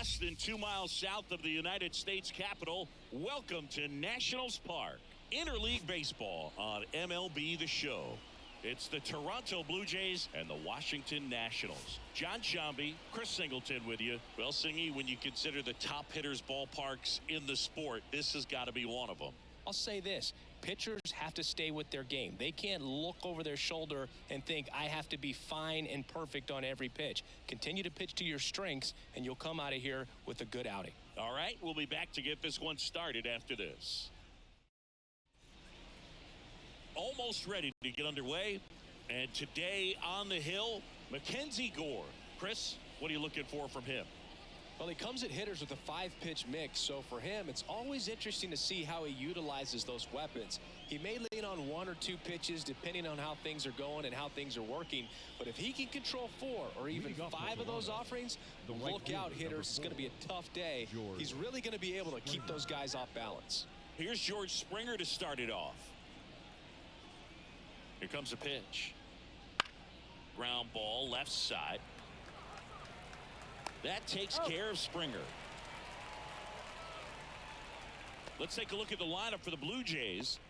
Less than 2 miles south of the United States Capitol, welcome to Nationals Park. Interleague baseball on MLB The Show. It's the Toronto Blue Jays and the Washington Nationals. John Shambi, Chris Singleton with you. Well, Singy, when you consider the top hitters' ballparks in the sport, this has got to be one of them. I'll say this. Pitchers have to stay with their game. They can't look over their shoulder and think, I have to be fine and perfect on every pitch. Continue to pitch to your strengths, and you'll come out of here with a good outing. All right, we'll be back to get this one started after this. Almost ready to get underway. And today on the hill, Mackenzie Gore. Chris, what are you looking for from him? Well, he comes at hitters with a 5-pitch mix, so for him, it's always interesting to see how he utilizes those weapons. He may lean on 1 or 2 pitches depending on how things are going and how things are working, but if he can control 4 or even 5 of those offerings, look out, hitters. It's going to be a tough day. He's really going to be able to keep those guys off balance. Here's George Springer to start it off. Here comes a pitch. Ground ball, left side. That takes care of Springer. Let's take a look at the lineup for the Blue Jays.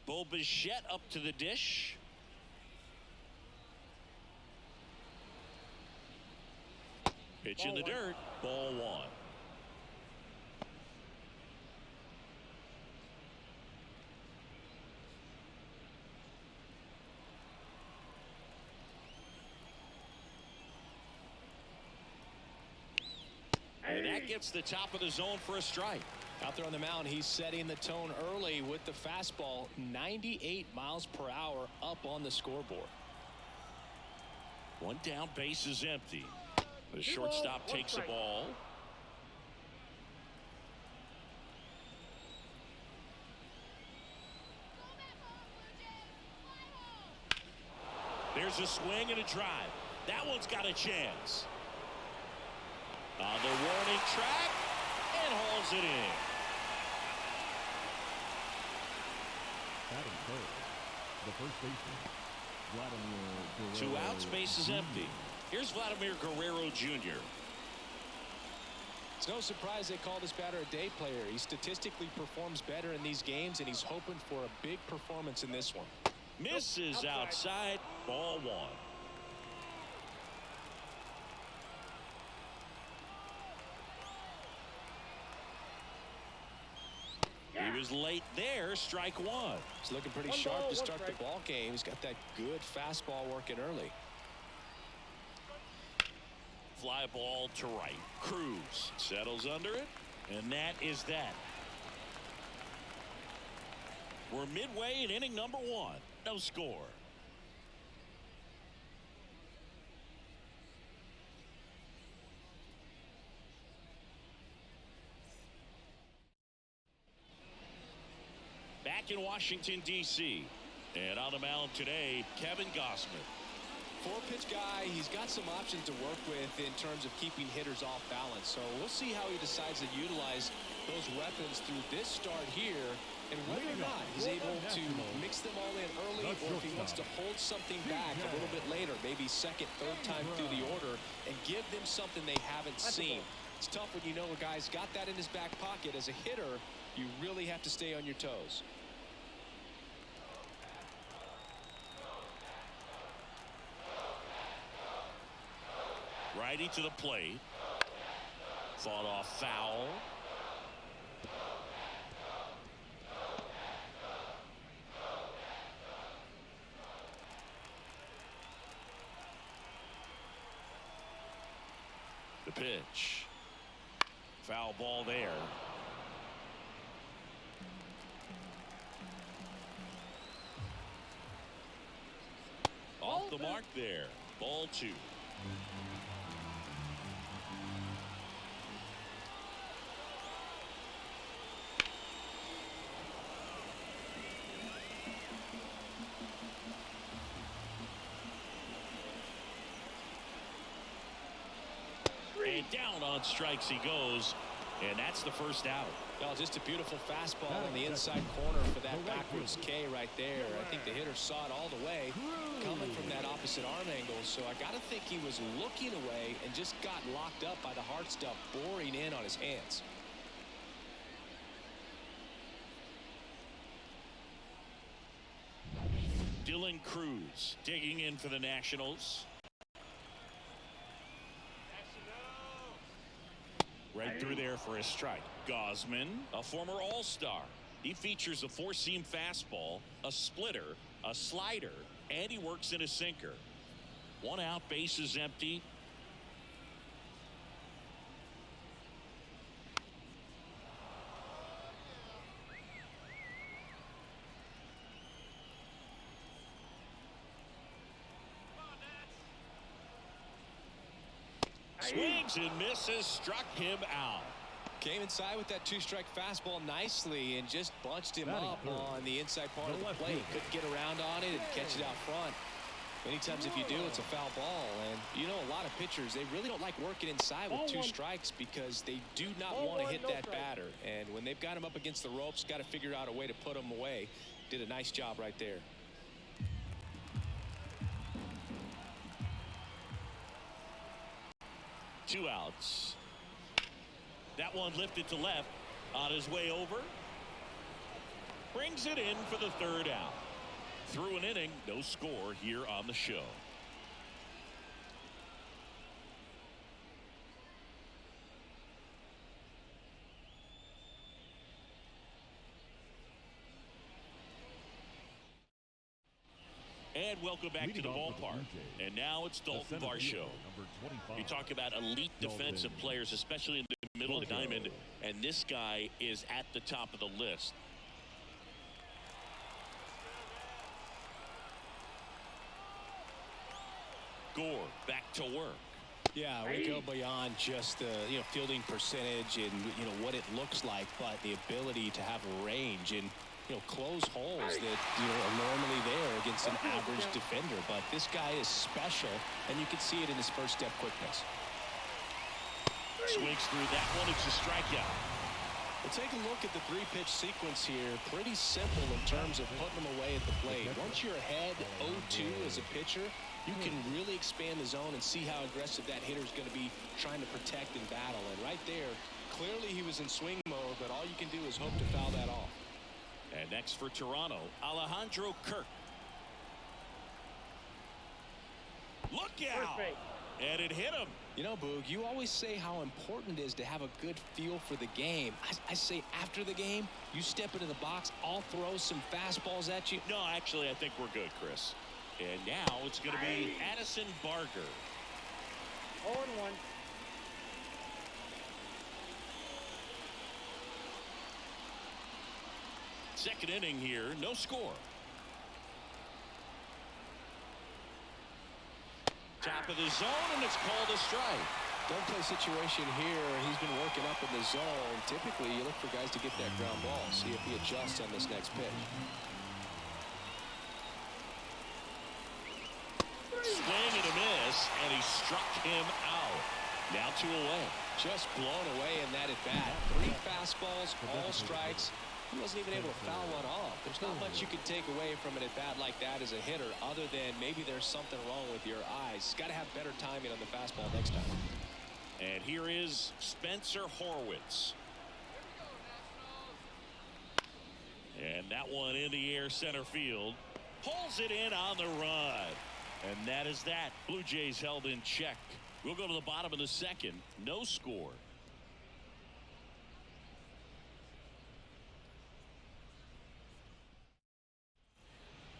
Bo Bichette up to the dish. Pitch in the dirt. Ball 1. And that gets the top of the zone for a strike. Out there on the mound, he's setting the tone early with the fastball, 98 miles per hour up on the scoreboard. One down, base is empty. The shortstop takes the ball. There's a swing and a drive. That one's got a chance. On the warning track, and hauls it in. The first baseman, Vladimir Guerrero. 2 outs, base is empty. Here's Vladimir Guerrero Jr. It's no surprise they call this batter a day player. He statistically performs better in these games, and he's hoping for a big performance in this one. Misses outside, ball 1. He was late there, strike 1. He's looking pretty sharp to start the ball game. He's got that good fastball working early. Fly ball to right. Cruz settles under it, and that is that. We're midway in inning number 1. No score. Back in Washington, D.C. And on the mound today, Kevin Gausman. 4-pitch guy. He's got some options to work with in terms of keeping hitters off balance. So we'll see how he decides to utilize those weapons through this start here, and whether or not he's able to mix them all in early, or if he wants to hold something back a little bit later, maybe second, third time through the order, and give them something they haven't seen. It's tough when you know a guy's got that in his back pocket. As a hitter, you really have to stay on your toes. Righty to the plate. Fought off foul. The pitch. Foul ball there. Off the mark there. Ball 2. And down on strikes he goes. And that's the first out. Well, just a beautiful fastball in the inside corner for that backwards K right there. I think the hitter saw it all the way coming from that opposite arm angle. So I got to think he was looking away and just got locked up by the hard stuff boring in on his hands. Dylan Cruz digging in for the Nationals. Right through there for a strike. Gosman, a former All-Star. He features a four-seam fastball, a splitter, a slider, and he works in a sinker. One out, bases empty. Swings and misses, struck him out. Came inside with that two-strike fastball nicely and just bunched him up on the inside part of the plate. Couldn't get around on it and catch it out front. Many times if you do, it's a foul ball. And, you know, a lot of pitchers, they really don't like working inside with two strikes because they do not want to hit that batter. And when they've got him up against the ropes, got to figure out a way to put him away. Did a nice job right there. Two outs. That one lifted to left on his way over. Brings it in for the third out. Through an inning, no score here on the show. And welcome back to the ballpark. And now it's Dalton Varsho. You talk about elite defensive players, especially in the middle of the diamond, and this guy is at the top of the list. Gore back to work. Yeah, we go beyond just the fielding percentage and what it looks like, but the ability to have a range and close holes that are normally there against an average defender. But this guy is special, and you can see it in his first step quickness. Swings through that one. It's a strikeout. Well, take a look at the three-pitch sequence here. Pretty simple in terms of putting them away at the plate. Once you're ahead 0-2 as a pitcher, you can really expand the zone and see how aggressive that hitter is going to be trying to protect and battle. And right there, clearly he was in swing mode, but all you can do is hope to foul that off. And next for Toronto, Alejandro Kirk. Look out! And it hit him. You know, Boog, you always say how important it is to have a good feel for the game. I say after the game, you step into the box, I'll throw some fastballs at you. No, actually, I think we're good, Chris. And now it's going to be Addison Barger. 0-1. Second inning here, no score. Top of the zone, and it's called a strike. Don't play situation here. He's been working up in the zone. Typically, you look for guys to get that ground ball. See if he adjusts on this next pitch. Swing and a miss, and he struck him out. Now 2 away. Just blown away in that at-bat. 3 fastballs, all strikes. He wasn't even able to foul one off. There's not much you can take away from an at-bat like that as a hitter other than maybe there's something wrong with your eyes. Got to have better timing on the fastball next time. And here is Spencer Horwitz. And that one in the air center field. Pulls it in on the run. And that is that. Blue Jays held in check. We'll go to the bottom of the second. No score.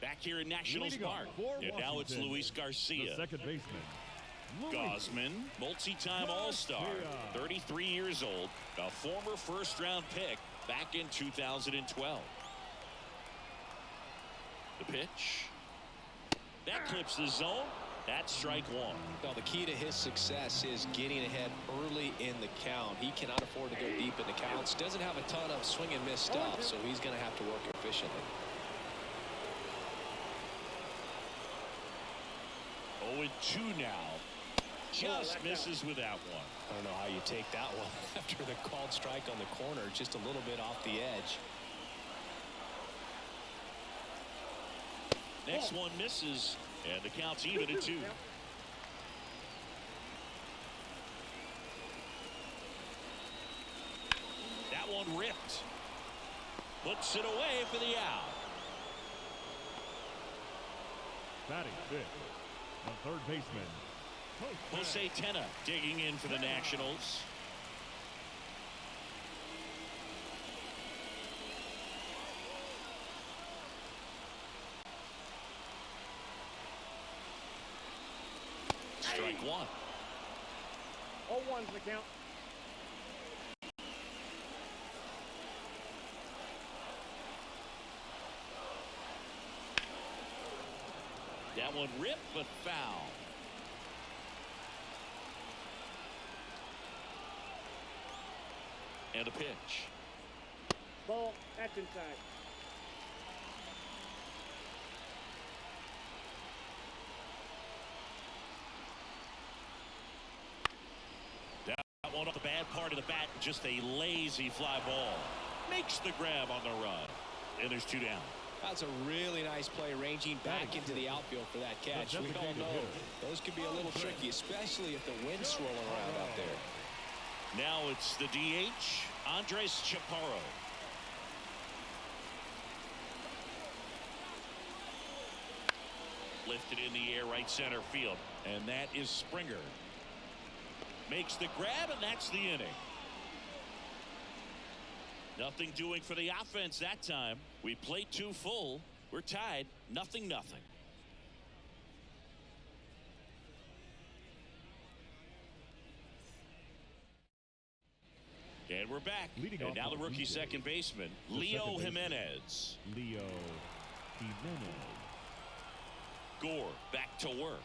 Back here in Nationals Park. And now it's Luis Garcia. The second baseman. Gosman, multi-time All-Star, 33 years old, a former first-round pick back in 2012. The pitch. That clips the zone. That's strike one. Well, the key to his success is getting ahead early in the count. He cannot afford to go deep in the counts. Doesn't have a ton of swing and miss stuff, so he's going to have to work efficiently. 0-2 now. Just misses with that one. I don't know how you take that one after the called strike on the corner, just a little bit off the edge. Next one misses, and the count's even at 2. That one ripped. Puts it away for the out. Batting fifth, the third baseman, Jose Tena digging in for the Nationals. Strike one. 0-1's the count. That one ripped, but foul. And a pitch. Ball. That's inside. That one off the bad part of the bat. Just a lazy fly ball. Makes the grab on the run. And there's 2 down. That's a really nice play, ranging back into the outfield for that catch. We all know those can be a little tricky, especially if the wind's swirling around out there. Now it's the DH, Andres Chaparro. Lifted in the air, right center field. And that is Springer. Makes the grab, and that's the inning. Nothing doing for the offense that time. We played 2 full. We're tied, 0-0. And we're back. And now the rookie second baseman, Leo Jimenez. Leo Jimenez. Gore back to work.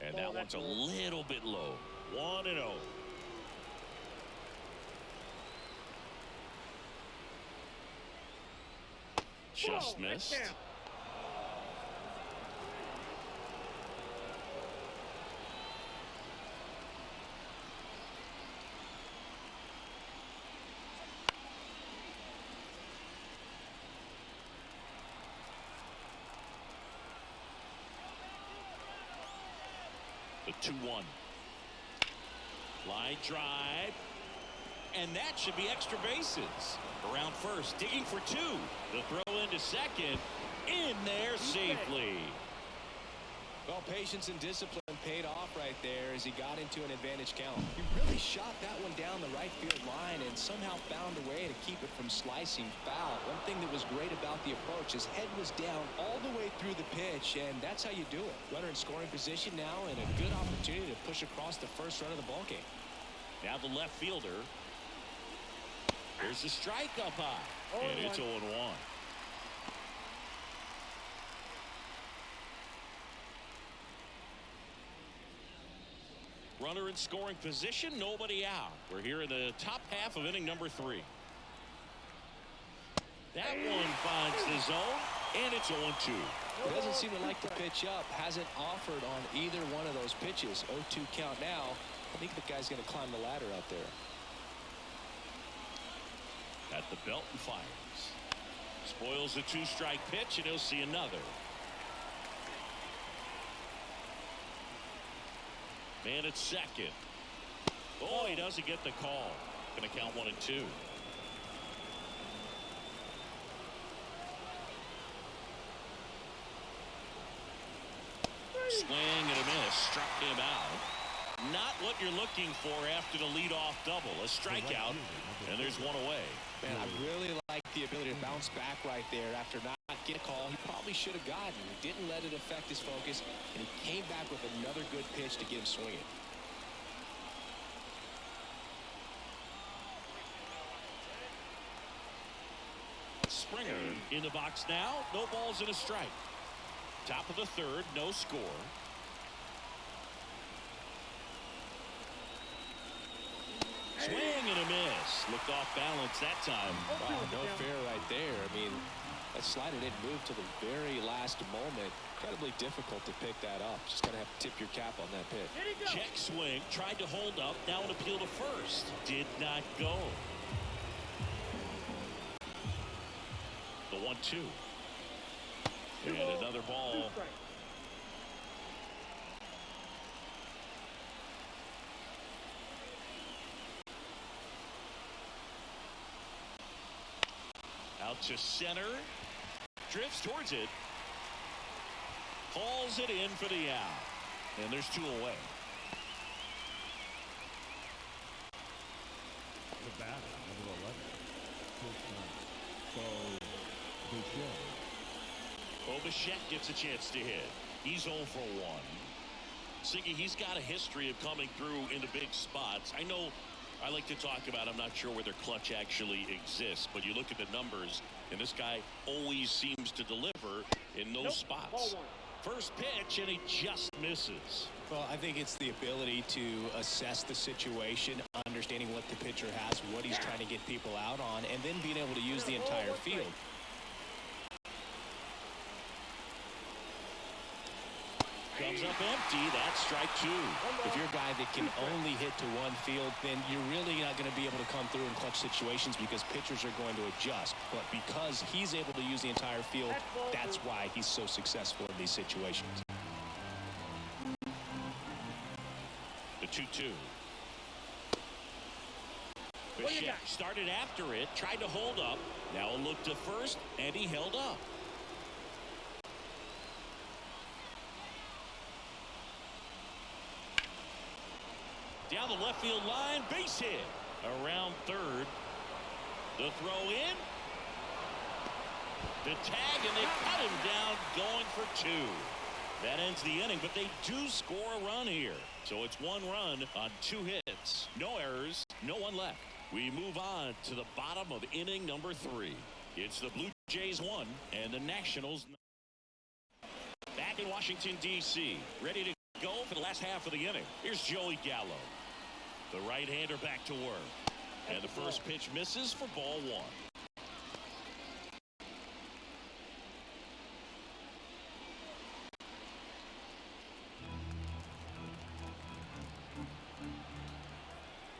And that one's a little bit low. 1-0. Just missed. The 2-1. Line drive. And that should be extra bases. Around first, digging for 2. The throw into second. In there safely. Well, patience and discipline paid off right there as he got into an advantage count. He really shot that one down the right field line and somehow found a way to keep it from slicing foul. One thing that was great about the approach, his head was down all the way through the pitch, and that's how you do it. Runner in scoring position now, and a good opportunity to push across the first run of the ballgame. Now the left fielder. There's the strike up high. And it's 0-1. Runner in scoring position, nobody out. We're here in the top half of inning number 3. That one finds the zone, and it's 0-2. He doesn't seem to like to pitch up. Hasn't offered on either one of those pitches. 0-2 count now. I think the guy's going to climb the ladder out there. At the belt and fires. Spoils the 2-strike pitch, and he'll see another. Man at second. Oh, he doesn't get the call. Going to count 1 and 2. Swing and a miss. Struck him out. Not what you're looking for after the leadoff double. A strikeout, and there's 1 away. Man, I really like the ability to bounce back right there after not getting a call he probably should have gotten. He didn't let it affect his focus, and he came back with another good pitch to get him swinging. Springer in the box now. No balls and a strike. Top of the 3rd, no score. Swing and a miss. Looked off balance that time. Wow, no fair right there. I mean, That slider didn't move till the very last moment. Incredibly difficult to pick that up. Just got to have to tip your cap on that pitch. Check swing, tried to hold up, now an appeal to first. Did not go. The 1-2. And another ball. Out to center. Drifts towards it. Hauls it in for the out. And there's 2 away. The bat, number 11. Bichette gets a chance to hit. He's 0 for 1. Siggy, he's got a history of coming through into big spots. I know I like to talk about, I'm not sure where their clutch actually exists, but you look at the numbers, and this guy always seems to deliver in those spots. First pitch, and he just misses. Well, I think it's the ability to assess the situation, understanding what the pitcher has, what he's trying to get people out on, and then being able to use the entire field. Comes up empty. That's strike 2. If you're a guy that can only hit to one field, then you're really not going to be able to come through in clutch situations because pitchers are going to adjust. But because he's able to use the entire field, that's why he's so successful in these situations. The 2-2. Bichette started after it, tried to hold up. Now a look to first, and he held up. Down the left field line, base hit. Around third. The throw in. The tag, and they cut him down, going for 2. That ends the inning, but they do score a run here. So it's 1 run on 2 hits. No errors, no one left. We move on to the bottom of inning number 3. It's the Blue Jays 1 and the Nationals 9. Back in Washington, D.C., ready to go for the last half of the inning. Here's Joey Gallo. The right-hander back to work. And the first pitch misses for ball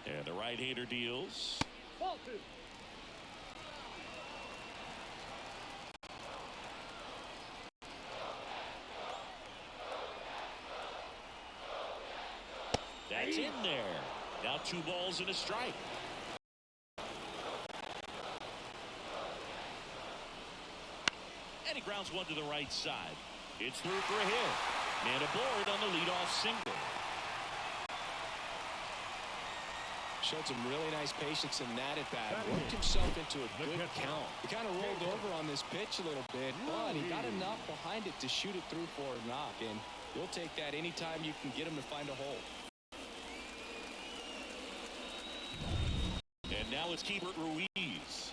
1. And the right-hander deals. Ball 2. That's in there. Now 2 balls and a strike. And he grounds one to the right side. It's through for a hit. Man aboard on the leadoff single. Showed some really nice patience in that at bat. Worked himself into a good count. He kind of rolled over on this pitch a little bit, but he got enough behind it to shoot it through for a knock. And you'll take that anytime you can get him to find a hole. And now it's Keibert Ruiz.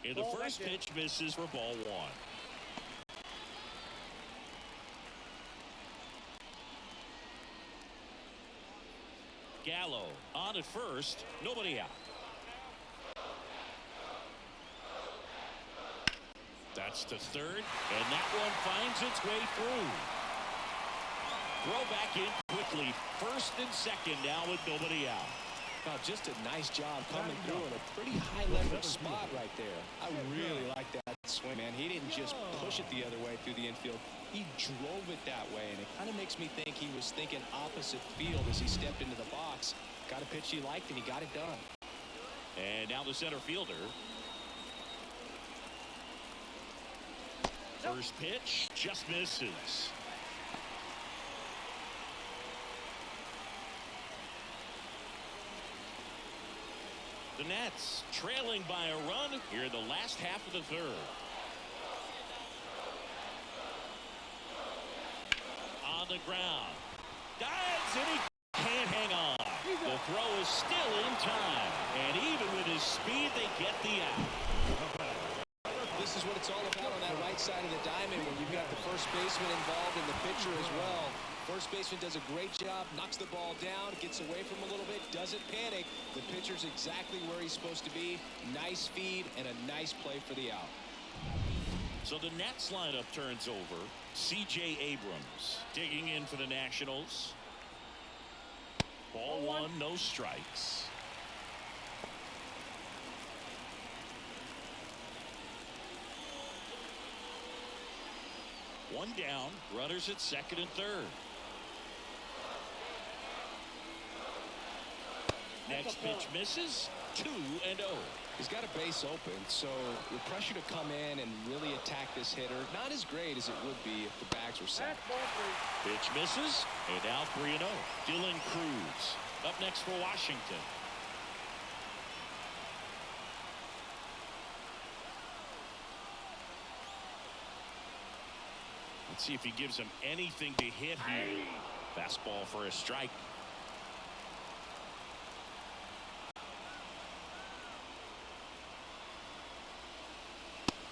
And the first pitch misses for ball 1. Gallo on at first, nobody out. That's to third, and that one finds its way through. Throw back in quickly. First and second now with nobody out. Now, just a nice job coming through in a pretty high leverage spot right there. I really like that swing, man. He didn't just push it the other way through the infield. He drove it that way, and it kind of makes me think he was thinking opposite field as he stepped into the box. Got a pitch he liked, and he got it done. And now the center fielder. First pitch just misses. The Nats trailing by a run here in the last half of the third. On the ground. Dives, and he can't hang on. The throw is still in time. And even with his speed, they get the out. This is what it's all about on that right side of the diamond when you've got the first baseman involved and the pitcher as well. First baseman does a great job, knocks the ball down, gets away from him a little bit, doesn't panic. The pitcher's exactly where he's supposed to be. Nice feed and a nice play for the out. So the Nats lineup turns over. C.J. Abrams digging in for the Nationals. Ball one, no strikes. One down, runners at second and third. Next pitch misses. 2-0. He's got a base open, so the pressure to come in and really attack this hitter, not as great as it would be if the bags were set. Pitch misses, and now 3-0. Dylan Cruz up next for Washington. Let's see if he gives him anything to hit here. Fastball for a strike.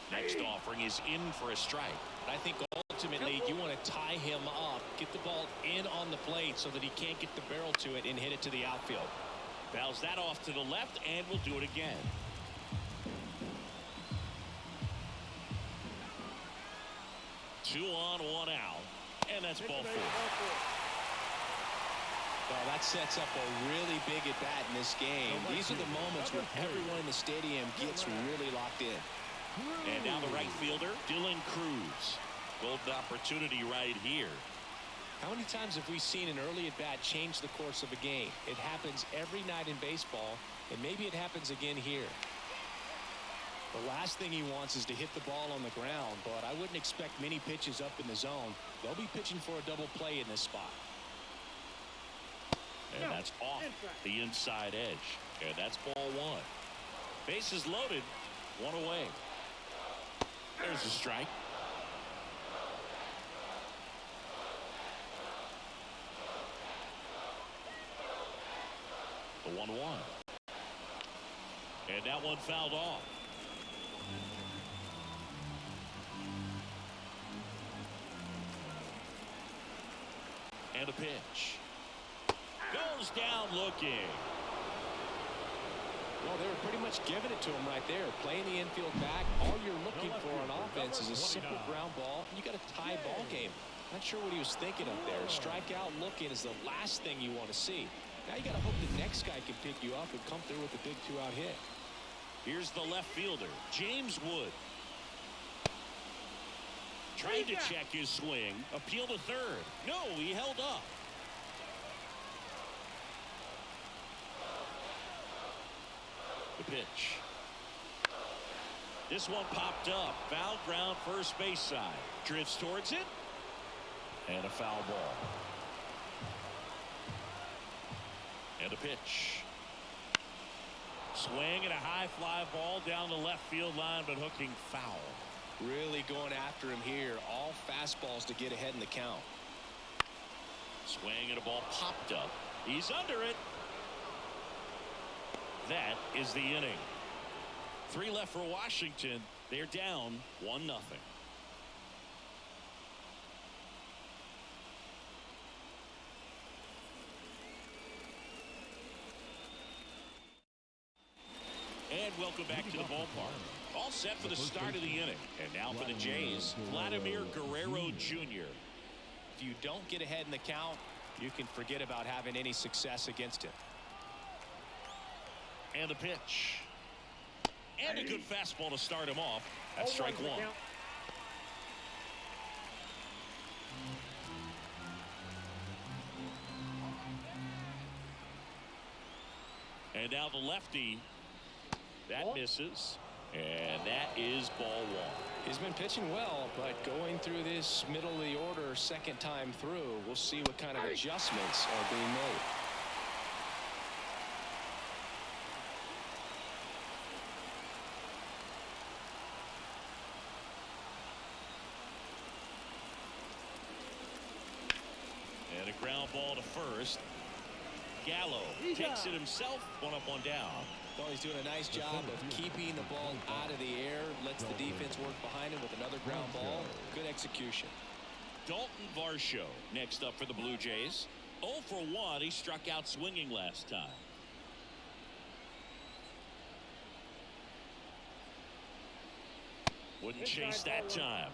Next offering is in for a strike. I think ultimately you want to tie him up, get the ball in on the plate so that he can't get the barrel to it and hit it to the outfield. Fouls that off to the left, and we'll do it again. Two on, one out, and that's ball four. Well, that sets up a really big at bat in this game. These are the moments when everyone in the stadium gets really locked in. And now the right fielder, Dylan Cruz. Golden opportunity right here. How many times have we seen an early at bat change the course of a game? It happens every night in baseball, and maybe it happens again here. The last thing he wants is to hit the ball on the ground, but I wouldn't expect many pitches up in the zone. They'll be pitching for a double play in this spot. And that's off the inside edge. And that's ball one. Bases loaded, one away. There's a strike. The 1-1. And that one fouled off. And a pitch. Goes down looking. Well, they were pretty much giving it to him right there. Playing the infield back. All you're looking for on offense is a simple ground ball. You got a tie ball game. Not sure what he was thinking up there. Strikeout looking is the last thing you want to see. Now you got to hope the next guy can pick you up and come through with a big two-out hit. Here's the left fielder, James Wood. Trying to check his swing. Appeal to third. No, he held up. The pitch. This one popped up. Foul ground first base side. Drifts towards it. And a foul ball. And a pitch. Swing and a high fly ball down the left field line, but hooking foul. Really going after him here. All fastballs to get ahead in the count. Swing and a ball popped up. He's under it. That is the inning. 3 left for Washington. They're down 1-0. And welcome back to the ballpark. All set for the start of the inning. And now for the Jays, Vladimir Guerrero Jr. If you don't get ahead in the count, you can forget about having any success against him. And a pitch. And a good fastball to start him off. That's strike one. And now the lefty. That misses. And that is ball one. He's been pitching well, but going through this middle of the order second time through, we'll see what kind of adjustments are being made. And a ground ball to first. Gallo takes it himself. One up, one down. Well, he's doing a nice job of keeping the ball out of the air. Lets the defense work behind him with another ground ball. Good execution. Dalton Varsho next up for the Blue Jays. 0 for 1. He struck out swinging last time. Wouldn't chase that time.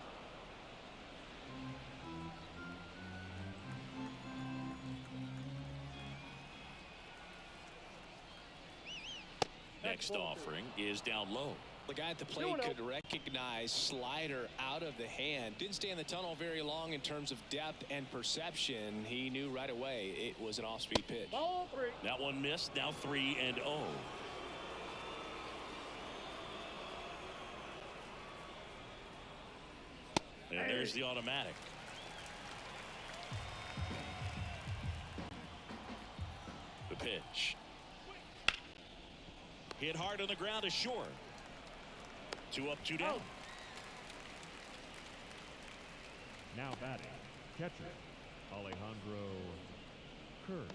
Next offering is down low. The guy at the plate could recognize slider out of the hand. Didn't stay in the tunnel very long in terms of depth and perception. He knew right away it was an off-speed pitch. Ball 3. That one missed. Now 3-0. And there's the automatic. The pitch. Hit hard on the ground is short. 2 up, 2 down. Now batting, catcher, Alejandro Kirk.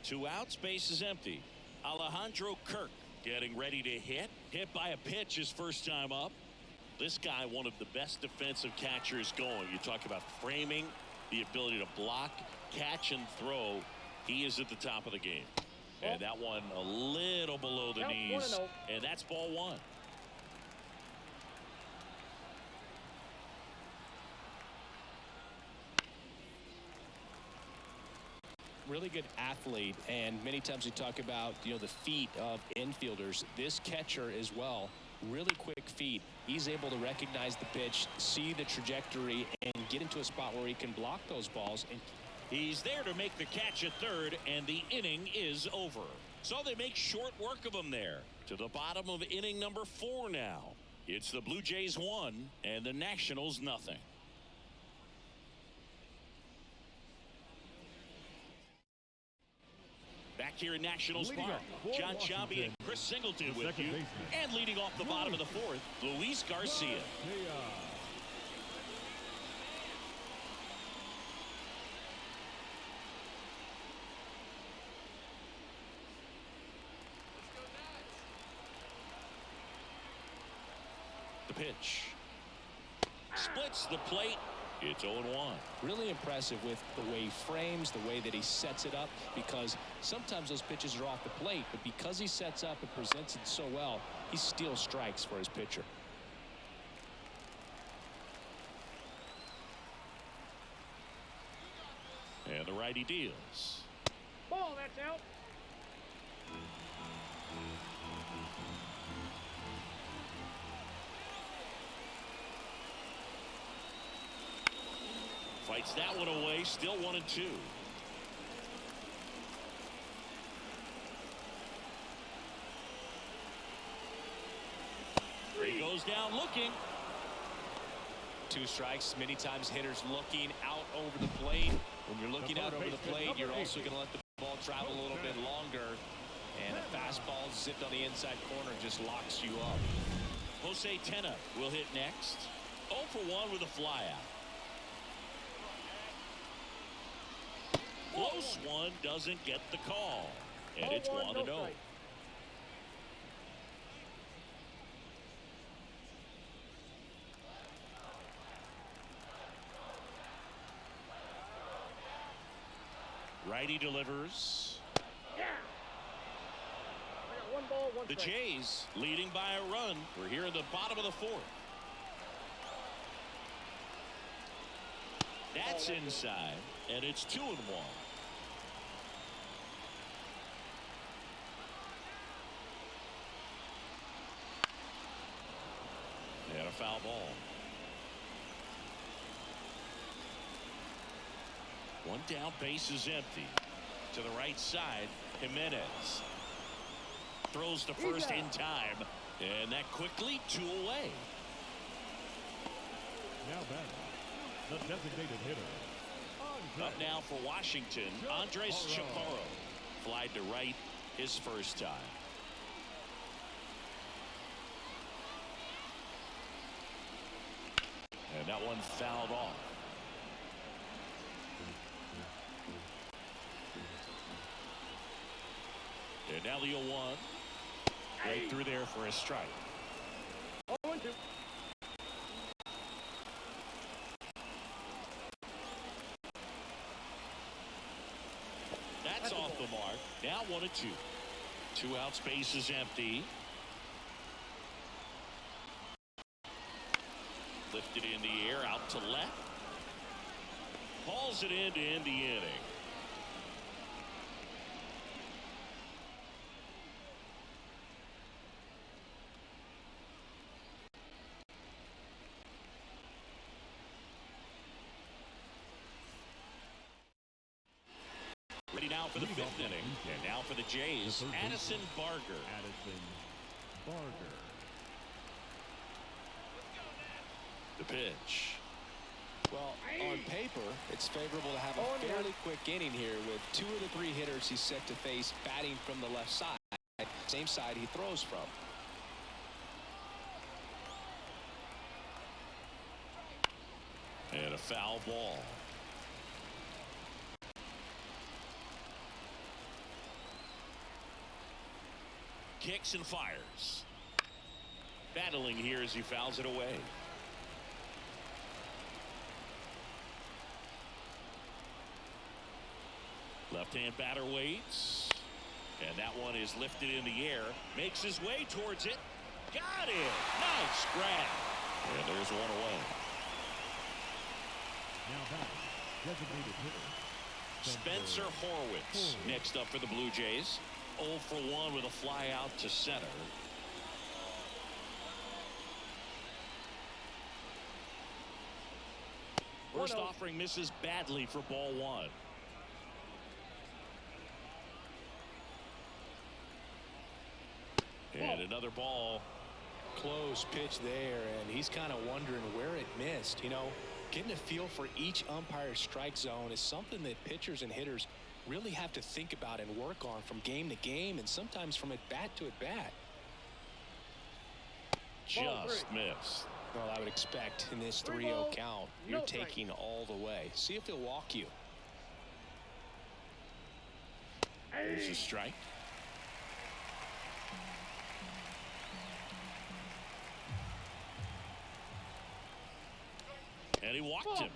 2 outs, base is empty. Alejandro Kirk getting ready to hit. Hit by a pitch his first time up. This guy, one of the best defensive catchers going. You talk about framing, the ability to block, catch, and throw. He is at the top of the game. And that one a little below the knees. And that's ball 1. Really good athlete, and many times we talk about, you know, the feet of infielders. This catcher as well, really quick feet. He's able to recognize the pitch, see the trajectory, and get into a spot where he can block those balls. And he's there to make the catch at third, and the inning is over. So they make short work of him there. To the bottom of inning number 4 now. It's the Blue Jays 1 and the Nationals nothing. Back here in Nationals Park, John Chambi and Chris Singleton with you. And leading off the bottom of the 4th, Luis Garcia. The pitch. Splits the plate. It's 0-1. Really impressive with the way he frames, the way that he sets it up, because sometimes those pitches are off the plate, but because he sets up and presents it so well, he steals strikes for his pitcher. And the righty deals. Ball, that's out. Fights that one away, still 1-2. He goes down looking. 2 strikes. Many times hitters looking out over the plate. When you're looking out over the plate, you're also going to let the ball travel a little bit longer. And a fastball zipped on the inside corner just locks you up. Jose Tena will hit next. 0 for 1 with a flyout. Close one, doesn't get the call. And it's 1-0. Righty delivers. Yeah. I got 1 ball, 1 The strike. Jays leading by a run. We're here in the bottom of the 4th. That's inside, and it's 2-1. And a foul ball. 1 down, base is empty. To the right side, Jimenez throws to first in time, and that quickly 2 away. Now batting, the designated hitter. Up now for Washington, Andres Chaparro. Flied to right his first time. And that one fouled off. And now the 0-1. Right through there for a strike. 0-2. 1-2. 2 outs, base is empty. Lifted in the air, out to left. Hauls it in to end the inning. Ready now for the 5th inning. And now for the Jays, Addison Barger. The pitch. Well, on paper, it's favorable to have a fairly quick inning here with 2 of the 3 hitters he's set to face batting from the left side, same side he throws from. And a foul ball. Kicks and fires. Battling here as he fouls it away. Left-hand batter waits. And that one is lifted in the air. Makes his way towards it. Got it. Nice grab. And there's one away. Now back, designated hitter. Spencer Horwitz next up for the Blue Jays. 0 for 1 with a fly out to center. First offering misses badly for ball 1. And another ball. Close pitch there, and he's kind of wondering where it missed. You know, getting a feel for each umpire's strike zone is something that pitchers and hitters really have to think about and work on from game to game, and sometimes from at bat to at bat. Just missed. Well, I would expect in this 3-0 count, you're taking all the way. See if he'll walk you. There's a strike. And he walked him.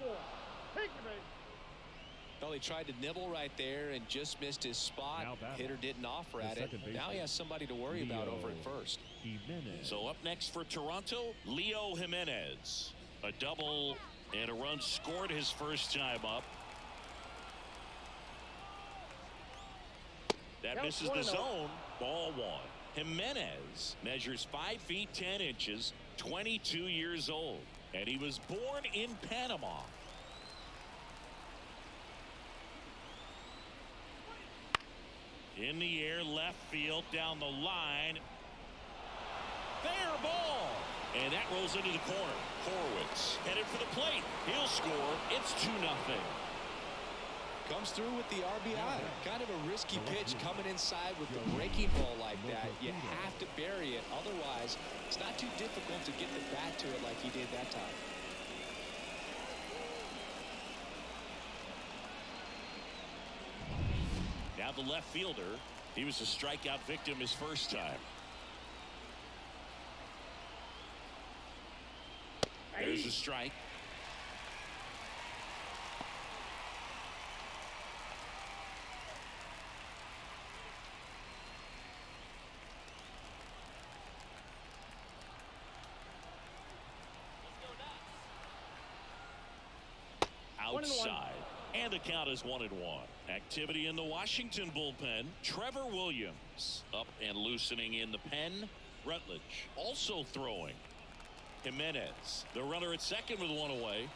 Well, he tried to nibble right there and just missed his spot. Hitter didn't offer at it. Now he has somebody to worry about over at first. So up next for Toronto, Leo Jimenez. A double and a run scored his first time up. That misses the zone. Ball 1. Jimenez measures 5 feet 10 inches, 22 years old, and he was born in Panama. In the air, left field, down the line. Fair ball. And that rolls into the corner. Horwitz headed for the plate. He'll score. It's 2-0. Comes through with the RBI. Kind of a risky pitch coming inside with the breaking ball like that. You have to bury it. Otherwise, it's not too difficult to get the bat to it like he did that time. Now the left fielder. He was a strikeout victim his first time. There's a strike. Outside. And the count is 1-1. Activity in the Washington bullpen. Trevor Williams up and loosening in the pen. Rutledge also throwing. Jimenez, the runner at second with one away.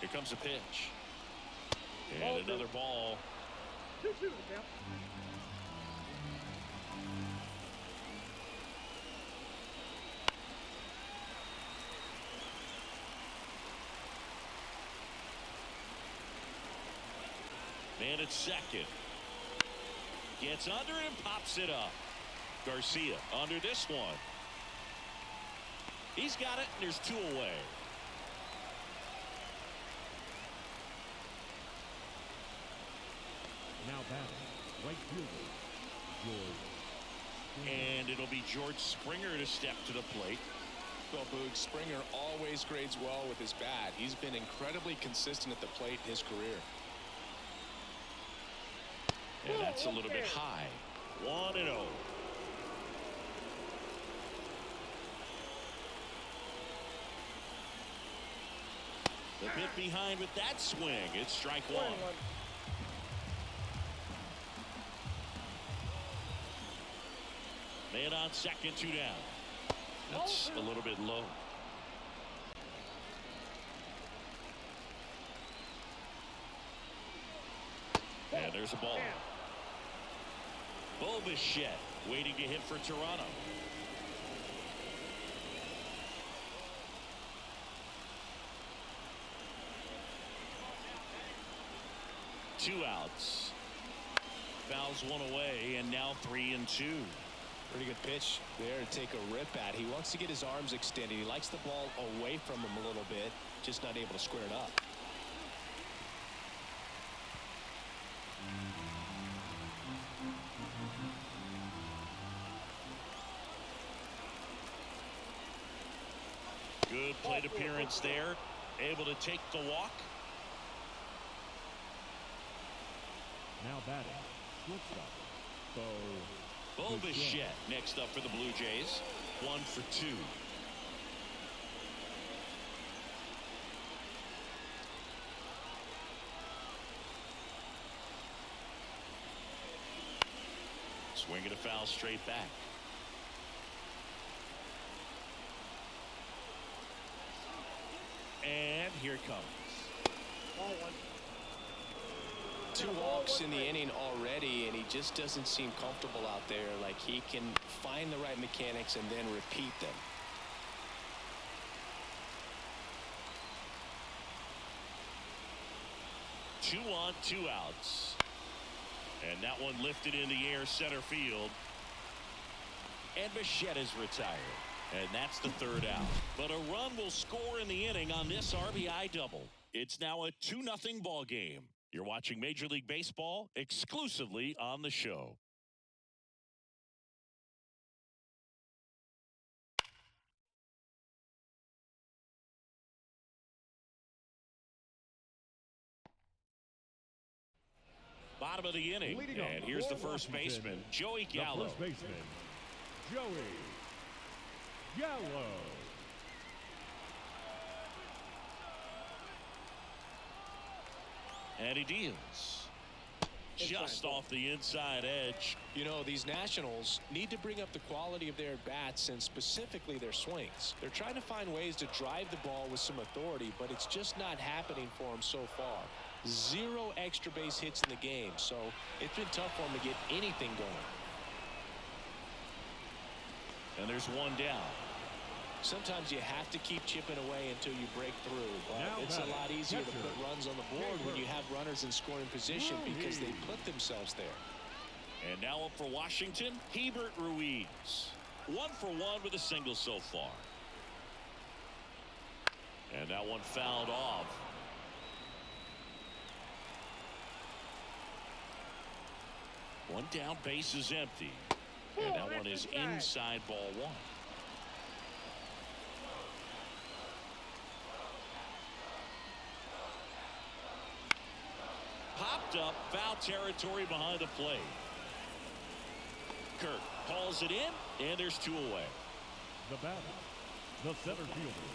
Here comes a pitch. And another ball. 2-2 the count. Man at second. Gets under it and pops it up. Garcia under this one. He's got it, and there's 2 away. Now batting, right fielder, George. And it'll be George Springer to step to the plate. Well, Boog, Springer always grades well with his bat. He's been incredibly consistent at the plate in his career. And that's a little bit high. 1-0. The bit behind with that swing. It's strike one. Man on second, 2 down. That's a little bit low. And there's a ball. Bichette waiting to hit for Toronto. Two outs. Fouls one away, and now 3-2. Pretty good pitch there to take a rip at. He wants to get his arms extended. He likes the ball away from him a little bit, just not able to square it up. Good plate appearance there. Able to take the walk. Now batting, shortstop. Bichette next up for the Blue Jays. 1 for 2. Swinging a foul straight back. And here it comes. 2 walks in the inning already, and he just doesn't seem comfortable out there. Like he can find the right mechanics and then repeat them. Two on, 2 outs. And that one lifted in the air center field. And Bichette is retired. And that's the 3rd out. But a run will score in the inning on this RBI double. It's now a 2-0 ball game. You're watching Major League Baseball exclusively on the show. Bottom of the inning. And here's the first baseman, Joey Gallo. The first baseman, Joey Gallo. And he deals. Just off the inside edge. You know, these Nationals need to bring up the quality of their bats and specifically their swings. They're trying to find ways to drive the ball with some authority, but it's just not happening for them so far. 0 extra base hits in the game, so it's been tough for them to get anything going. And there's 1 down. Sometimes you have to keep chipping away until you break through, but it's a lot easier to put runs on the board when you have runners in scoring position because they put themselves there. And now up for Washington, Hebert Ruiz. 1 for 1 with a single so far. And that one fouled off. One down, base is empty. And that one is inside ball 1. Popped up, foul territory behind the plate. Kirk hauls it in, and there's 2 away. The batter, the center fielder,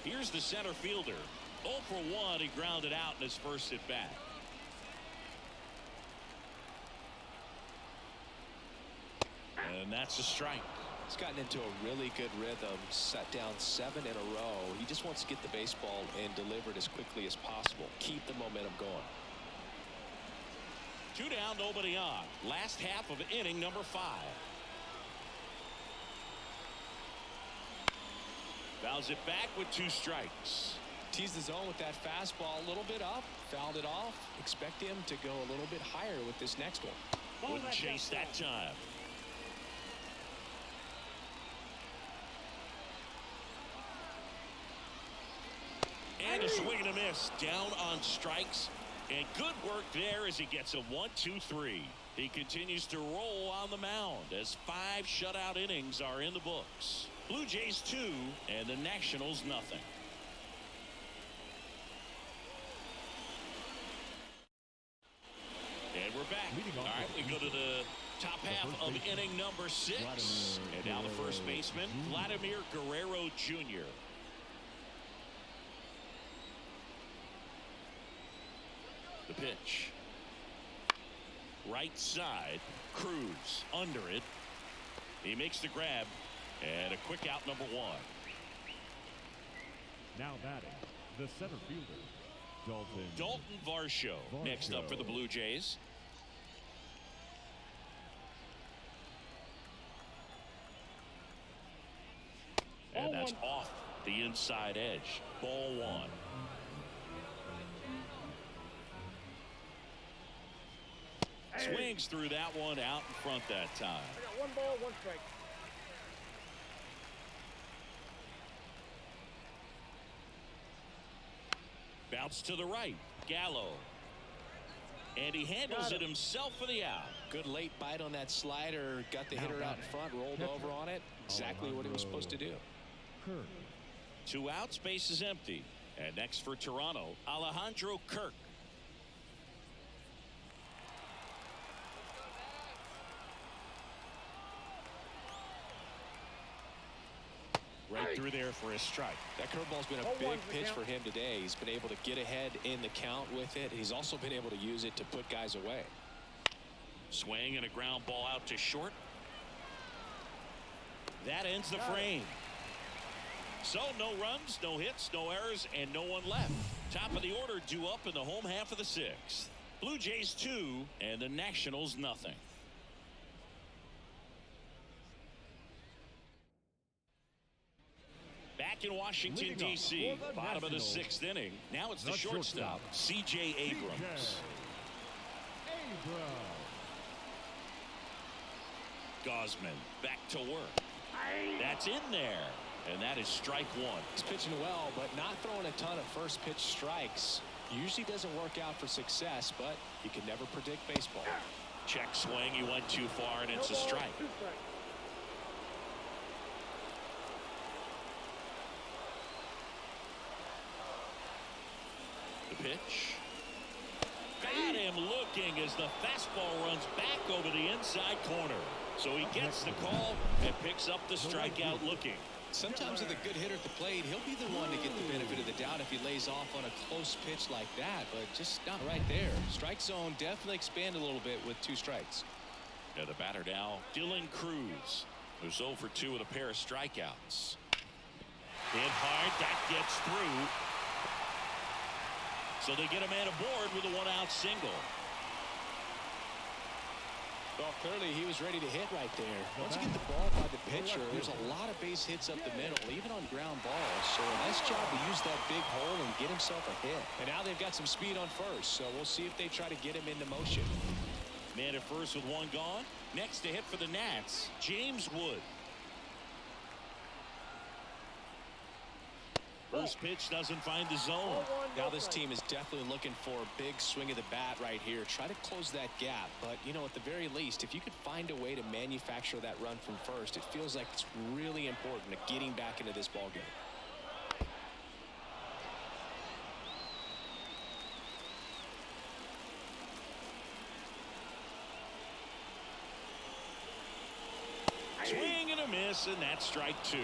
Here's the center fielder. 0 for 1, he grounded out in his first at bat. And that's a strike. He's gotten into a really good rhythm, set down 7 in a row. He just wants to get the baseball and deliver it as quickly as possible. Keep the momentum going. 2 down, nobody on. Last half of inning number 5. Fouls it back with 2 strikes. Teased the zone with that fastball a little bit up, fouled it off. Expect him to go a little bit higher with this next one. Wouldn't chase that time. And a swing and a miss. Down on strikes. And good work there as he gets a 1-2-3. He continues to roll on the mound as 5 shutout innings are in the books. Blue Jays 2 and the Nationals nothing. And we're back. All right, we go to the top half of inning number 6. And now the first baseman, Vladimir Guerrero Jr. The pitch. Right side. Cruz under it. He makes the grab. And a quick out, number 1. Now batting, the center fielder, Dalton Varsho. Next up for the Blue Jays. And that's off the inside edge. Ball 1. Swings through that one, out in front that time. I got 1 ball, 1 strike. Bounce to the right. Gallo. And he handles it himself for the out. Good late bite on that slider. Got the hitter out in front, rolled over on it. Exactly what he was supposed to do. 2 outs, base is empty. And next for Toronto, Alejandro Kirk. Right through there for a strike. That curveball's been a big pitch for him today. He's been able to get ahead in the count with it. He's also been able to use it to put guys away. Swing and a ground ball out to short. That ends the frame. So no runs, no hits, no errors, and no one left. Top of the order due up in the home half of the 6th. Blue Jays 2 and the Nationals nothing. Back in Washington, D.C., bottom of the 6th inning. Now it's the shortstop, C.J. Abrams. Gosman back to work. That's in there. And that is strike 1. He's pitching well, but not throwing a ton of first pitch strikes. Usually doesn't work out for success, but you can never predict baseball. Check swing. He went too far, and it's a strike. The pitch. Got him looking as the fastball runs back over the inside corner. So he gets the call and picks up the strikeout looking. Sometimes with a good hitter at the plate, he'll be the one to get the benefit of the doubt if he lays off on a close pitch like that, but just not right there. Strike zone definitely expand a little bit with 2 strikes. Yeah, the batter now, Dylan Cruz, who's 0 for 2 with a pair of strikeouts. Hit hard, that gets through. So they get a man aboard with a 1-out single. Well, clearly he was ready to hit right there. Once you get the ball by the pitcher, there's a lot of base hits up the middle, even on ground balls. So a nice job to use that big hole and get himself a hit. And now they've got some speed on first, so we'll see if they try to get him into motion. Man at first with 1 gone. Next to hit for the Nats, James Wood. First pitch doesn't find the zone. Now this team is definitely looking for a big swing of the bat right here. Try to close that gap. But, you know, at the very least, if you could find a way to manufacture that run from first, it feels like it's really important to getting back into this ballgame. Swing and a miss, and that's strike 2.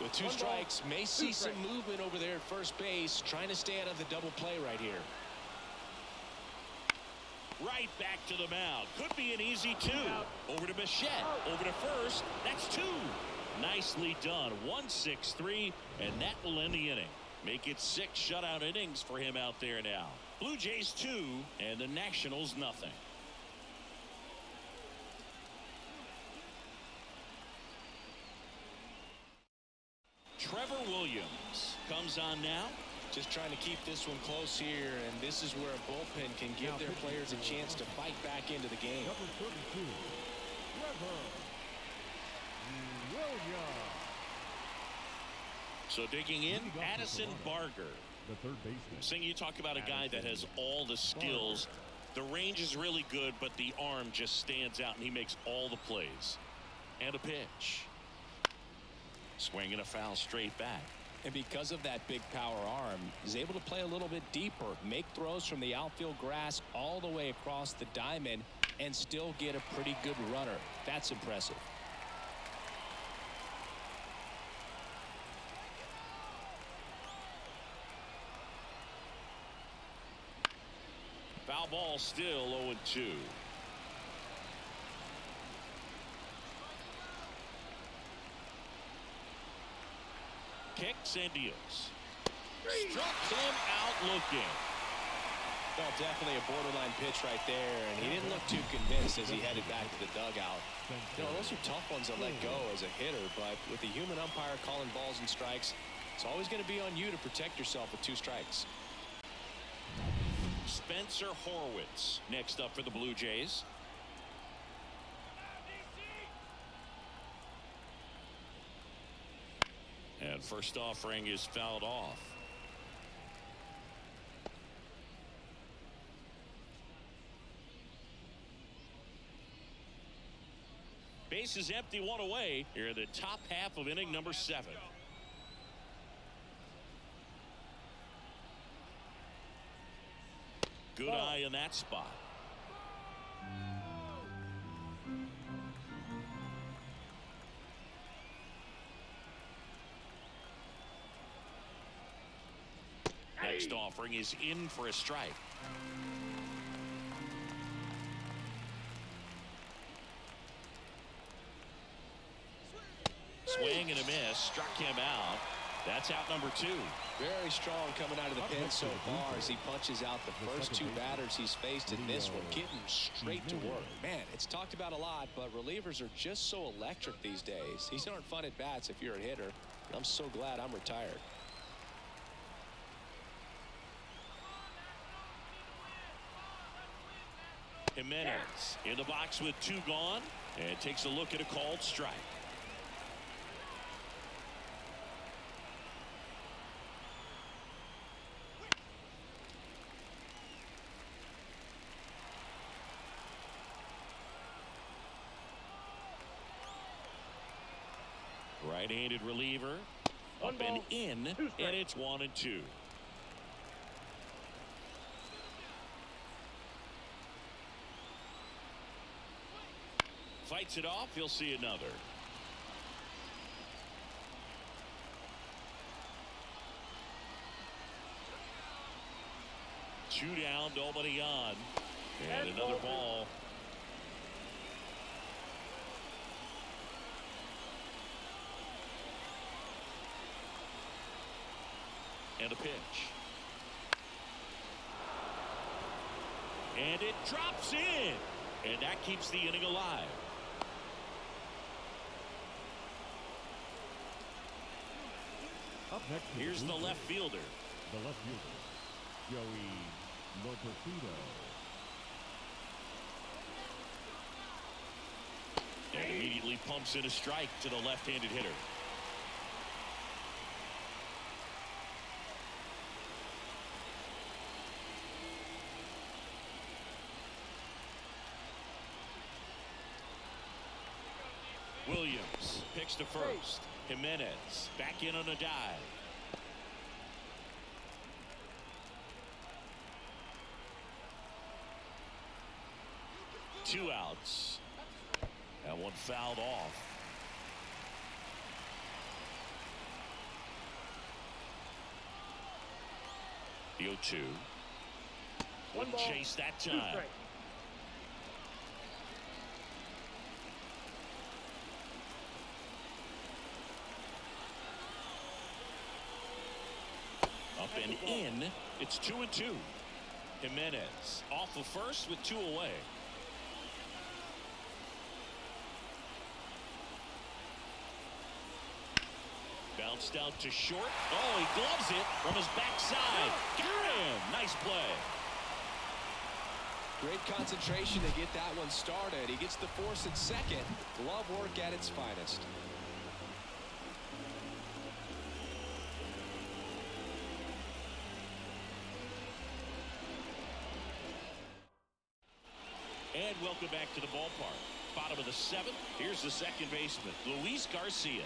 With 2 strikes, may see some movement over there at first base, trying to stay out of the double play right here. Right back to the mound. Could be an easy 2. Over to Bichette. Over to first. That's 2. Nicely done. 1-6-3, and that will end the inning. Make it 6 shutout innings for him out there now. Blue Jays 2 and the Nationals nothing. Trevor Williams comes on now. Just trying to keep this one close here, and this is where a bullpen can give their players a chance to fight back into the game. Number 32, Trevor Williams. So digging in, Addison Barger. the third baseman. Seeing you talk about a guy that has all the skills. The range is really good, but the arm just stands out, and he makes all the plays. And a pitch. Swing and a foul straight back. And because of that big power arm, he's able to play a little bit deeper, make throws from the outfield grass all the way across the diamond, and still get a pretty good runner. That's impressive. Foul ball, still 0-2. Kicks and deals. Struck him out looking. Well, definitely a borderline pitch right there, and he didn't look too convinced as he headed back to the dugout. You know, those are tough ones to let go as a hitter, but with the human umpire calling balls and strikes, it's always going to be on you to protect yourself with 2 strikes. Spencer Horwitz next up for the Blue Jays. And first offering is fouled off. Base is empty, 1 away here in the top half of inning number 7. Good eye in that spot. Next offering is in for a strike. Swing and a miss, struck him out. That's out number 2. Very strong coming out of the pen so far as he punches out the first 2 batters he's faced in this one, getting straight to work. Man, it's talked about a lot, but relievers are just so electric these days. These aren't fun at bats if you're a hitter. I'm so glad I'm retired. Jimenez in the box with 2 gone, and takes a look at a called strike. Right-handed reliever, up and in, and it's 1-2. Fights it off, he'll see another. Two down, nobody on, and another ball. And a pitch. And it drops in. And that keeps the inning alive. Up next, here's the left fielder. The left fielder, Joey Lopezito. And immediately pumps in a strike to the left-handed hitter. Williams picks to first. Jimenez back in on a dive. Two outs. That one fouled off. The 0-2. Wouldn't chase that time. Up and in. It's 2-2. Jimenez off of first with 2 away. Bounced out to short. Oh, he gloves it from his backside. Got him. Nice play. Great concentration to get that one started. He gets the force at second. Glove work at its finest. welcome back to the ballpark. Bottom of the seventh. Here's the second baseman, Luis Garcia.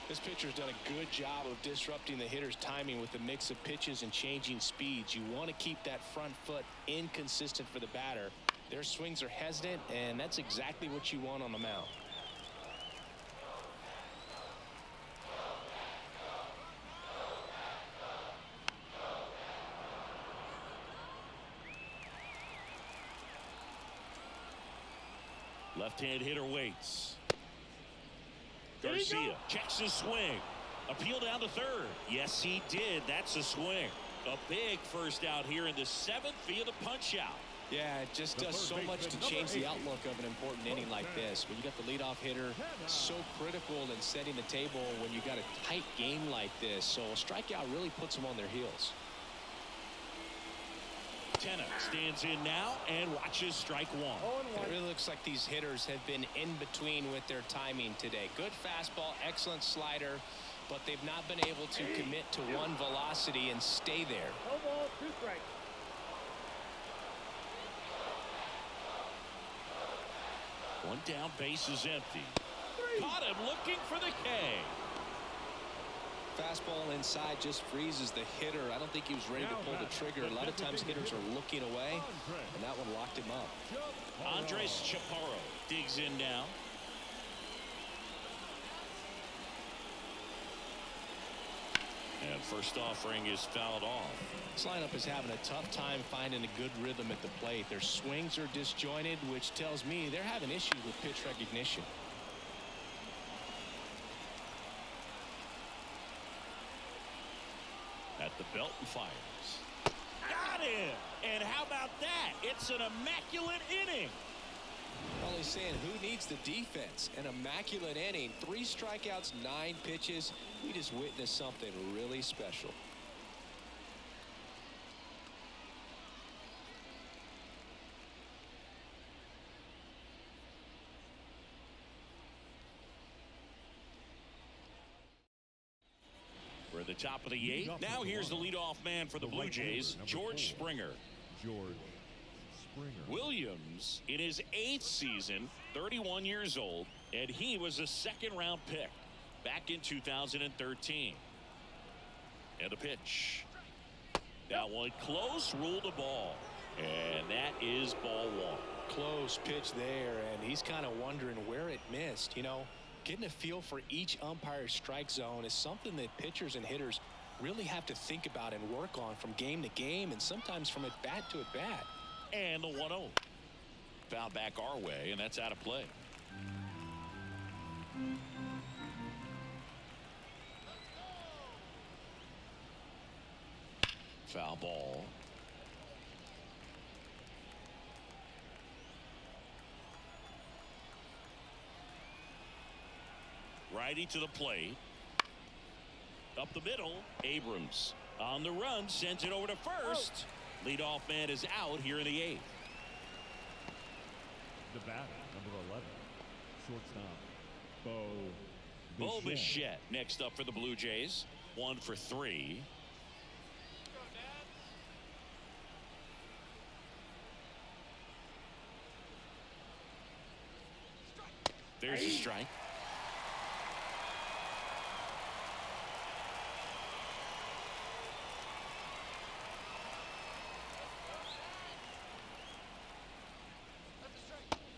This pitcher's done a good job of disrupting the hitter's timing with a mix of pitches and changing speeds. You want to keep that front foot inconsistent for the batter. Their swings are hesitant, and that's exactly what you want on the mound. Left-hand hitter waits. Garcia checks his swing. Appeal down to third. Yes, he did. That's a swing. A big first out here in the seventh via the punch out. Yeah, it just does so much to change the outlook of an important inning like this. When you got the leadoff hitter, so critical in setting the table when you got a tight game like this. So a strikeout really puts them on their heels. Tenna stands in now and watches strike one. It really looks like these hitters have been in between with their timing today. Good fastball, excellent slider, but they've not been able to commit to one velocity and stay there. No ball, 2 strikes. One down, base is empty. Caught him looking for the K. Fastball inside just freezes the hitter. I don't think he was ready to pull the trigger. A lot of times hitters are looking away, and that one locked him up. Andres Chaparro digs in now. And first offering is fouled off. This lineup is having a tough time finding a good rhythm at the plate. Their swings are disjointed, which tells me they're having issues with pitch recognition. At the belt and fires. Got him! And how about that? It's an immaculate inning. Only saying, who needs the defense? An immaculate inning. 3 strikeouts, 9 pitches. We just witnessed something really special. We're at the top of the 8th. Now here's the leadoff man for the Blue Jays, George Springer. George Springer. Williams in his 8th season, 31 years old, and he was a second-round pick back in 2013. And the pitch. That one close, ruled a ball. And that is ball 1. Close pitch there, and he's kind of wondering where it missed. You know, getting a feel for each umpire's strike zone is something that pitchers and hitters really have to think about and work on from game to game, and sometimes from at bat to at bat. And the 1-0. Foul back our way, and that's out of play. Foul ball. Righty to the plate. Up the middle. Abrams on the run, sends it over to first. Leadoff man is out here in the 8th. The batter, number 11, shortstop, Bo Bichette next up for the Blue Jays. 1 for 3. There's a strike.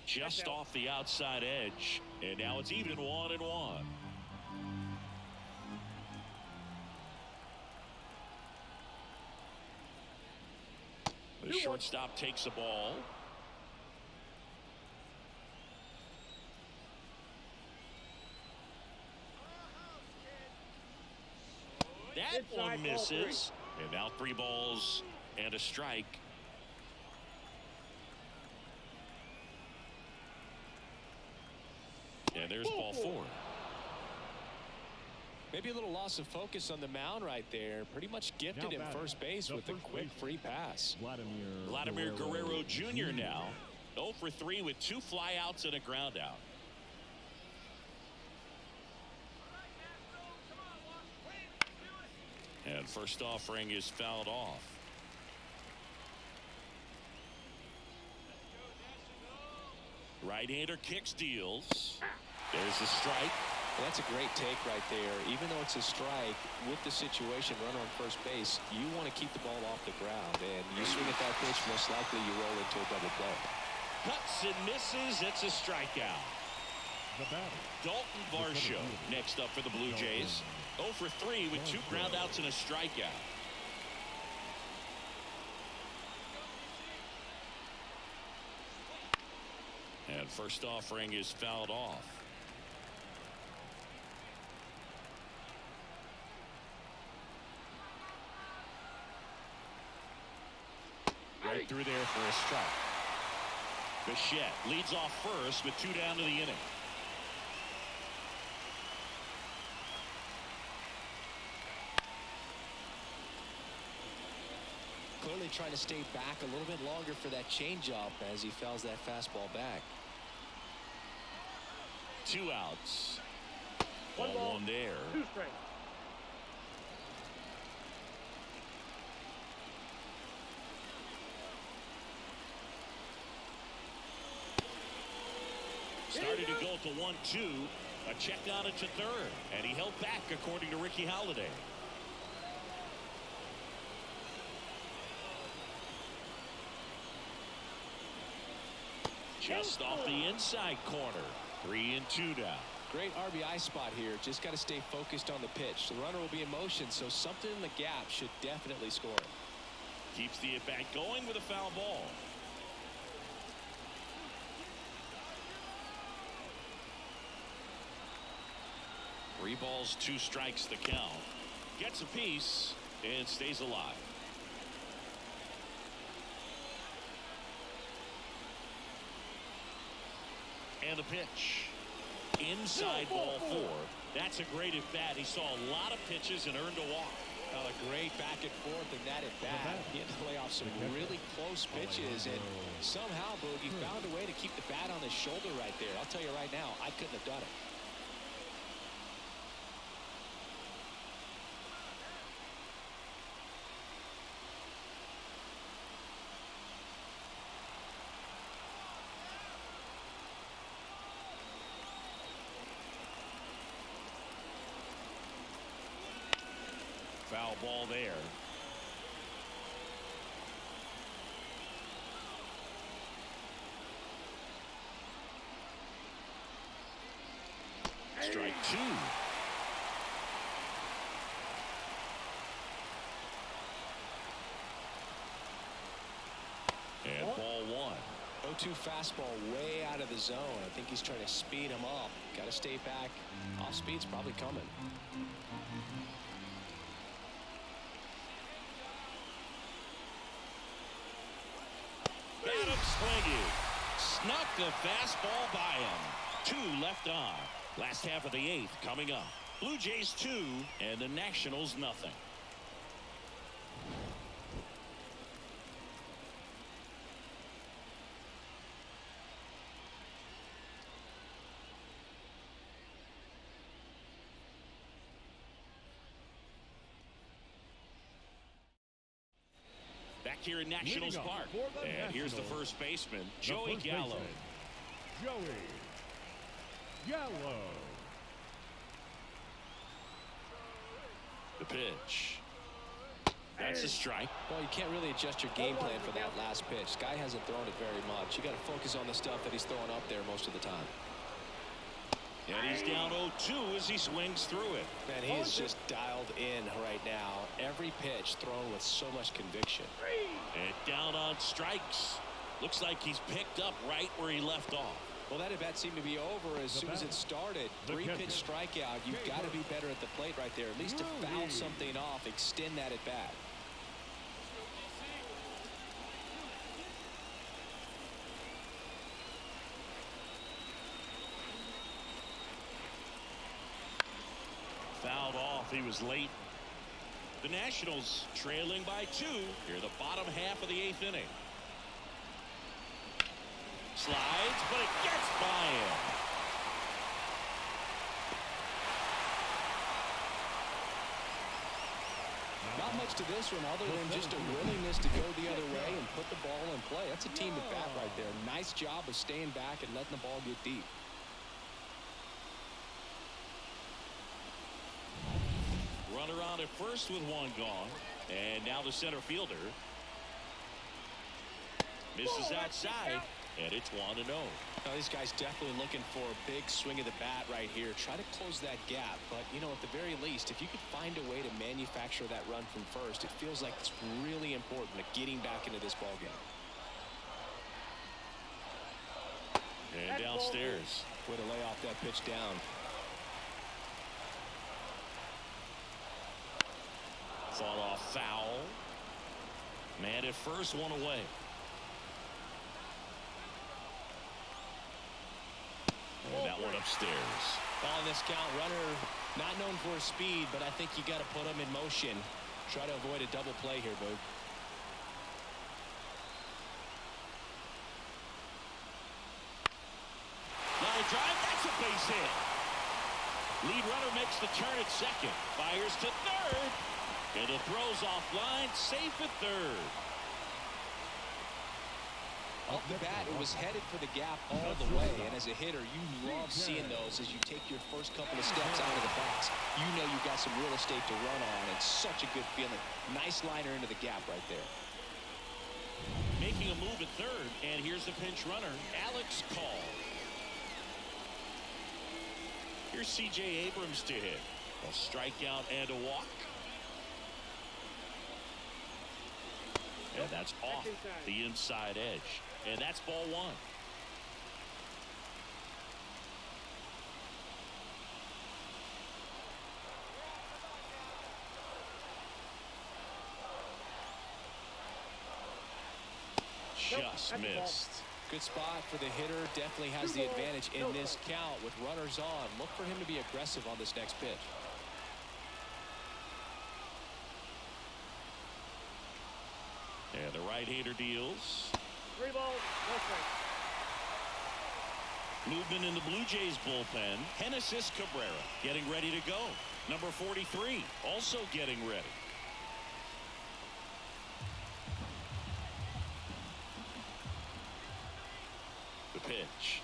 Just off the outside edge, and now it's even 1-1. The shortstop takes the ball. That one misses, and now 3 balls and a strike. And there's ball 4. Maybe a little loss of focus on the mound right there. Pretty much gifted him first base with a quick free pass. Vladimir Guerrero Jr. now 0 for 3 with 2 flyouts and a ground out. And first offering is fouled off. Right-hander kicks, deals. There's the strike. Well, that's a great take right there. Even though it's a strike, with the situation, runner on first base, you want to keep the ball off the ground. And you swing at that pitch, most likely you roll into a double play. Cuts and misses. It's a strikeout. The batter. Dalton Varsho next up for the Blue Jays. 0 for 3 with 2 groundouts and a strikeout. And first offering is fouled off. Right through there for a strike. Bichette leads off first with 2 down to the inning. Clearly trying to stay back a little bit longer for that changeup as he fouls that fastball back. 2 outs. One ball, 1 there. 2 strikes. Started to go to 1-2. A check on it to third. And he held back, according to Ricky Holiday. Just off the inside corner. 3 and 2 down. Great RBI spot here. Just got to stay focused on the pitch. The runner will be in motion, so something in the gap should definitely score. Keeps the at-bat going with a foul ball. Three balls, 2 strikes the count. Gets a piece and stays alive. And the pitch. Inside ball 4. That's a great at bat. He saw a lot of pitches and earned a walk. Well, a great back and forth in that at bat. He had to lay off some really close pitches, and somehow, Boogie found a way to keep the bat on his shoulder right there. I'll tell you right now, I couldn't have done it. Foul ball there. Strike 2. And ball 1. 0-2 fastball way out of the zone. I think he's trying to speed him up. Got to stay back. Off speed's probably coming. Got him swinging. Snuck the fastball by him. 2 left on. Last half of the 8th coming up. Blue Jays 2 and the Nationals nothing. Back here in Nationals Park. And here's the first baseman, Joey Gallo. Joey Gallo. The pitch. That's a strike. Well, you can't really adjust your game plan for that last pitch. Guy hasn't thrown it very much. You got to focus on the stuff that he's throwing up there most of the time. And he's down 0-2 as he swings through it. Man, he is just dialed in right now. Every pitch thrown with so much conviction. And down on strikes. Looks like he's picked up right where he left off. Well, that at-bat seemed to be over as soon as it started. 3-pitch strikeout. You've got to be better at the plate right there. At least to foul something off, extend that at-bat. Fouled off. He was late. The Nationals trailing by 2 here the bottom half of the 8th inning. Slides, but it gets by him. Not much to this one other than just a willingness to go the other way and put the ball in play. That's a team at bat right there. Nice job of staying back and letting the ball get deep. Runner on at first with one gone. And now the center fielder misses outside, and it's 1-0. Now, this guy's definitely looking for a big swing of the bat right here. Try to close that gap. But, you know, at the very least, if you could find a way to manufacture that run from first, it feels like it's really important to getting back into this ball game. And downstairs. Way to lay off that pitch down. Fought off foul. Man at first, one away. And that one upstairs. On this count, runner not known for his speed, but I think you got to put him in motion. Try to avoid a double play here, Boog. Line drive, that's a base hit. Lead runner makes the turn at second. Fires to third. And the throw's offline, safe at third. Off the bat, it was headed for the gap all the way, and as a hitter, you love seeing those as you take your first couple of steps out of the box. You know you've got some real estate to run on. It's such a good feeling. Nice liner into the gap right there. Making a move at third, and here's the pinch runner, Alex Call. Here's C.J. Abrams to hit. A strikeout and a walk. And that's off the inside edge. And that's ball one. Just missed. Good spot for the hitter. Definitely has the advantage in this count with runners on. Look for him to be aggressive on this next pitch. And the right-hander deals. 3 balls, no strikes. Movement in the Blue Jays bullpen. Genesis Cabrera getting ready to go. Number 43 also getting ready. The pitch.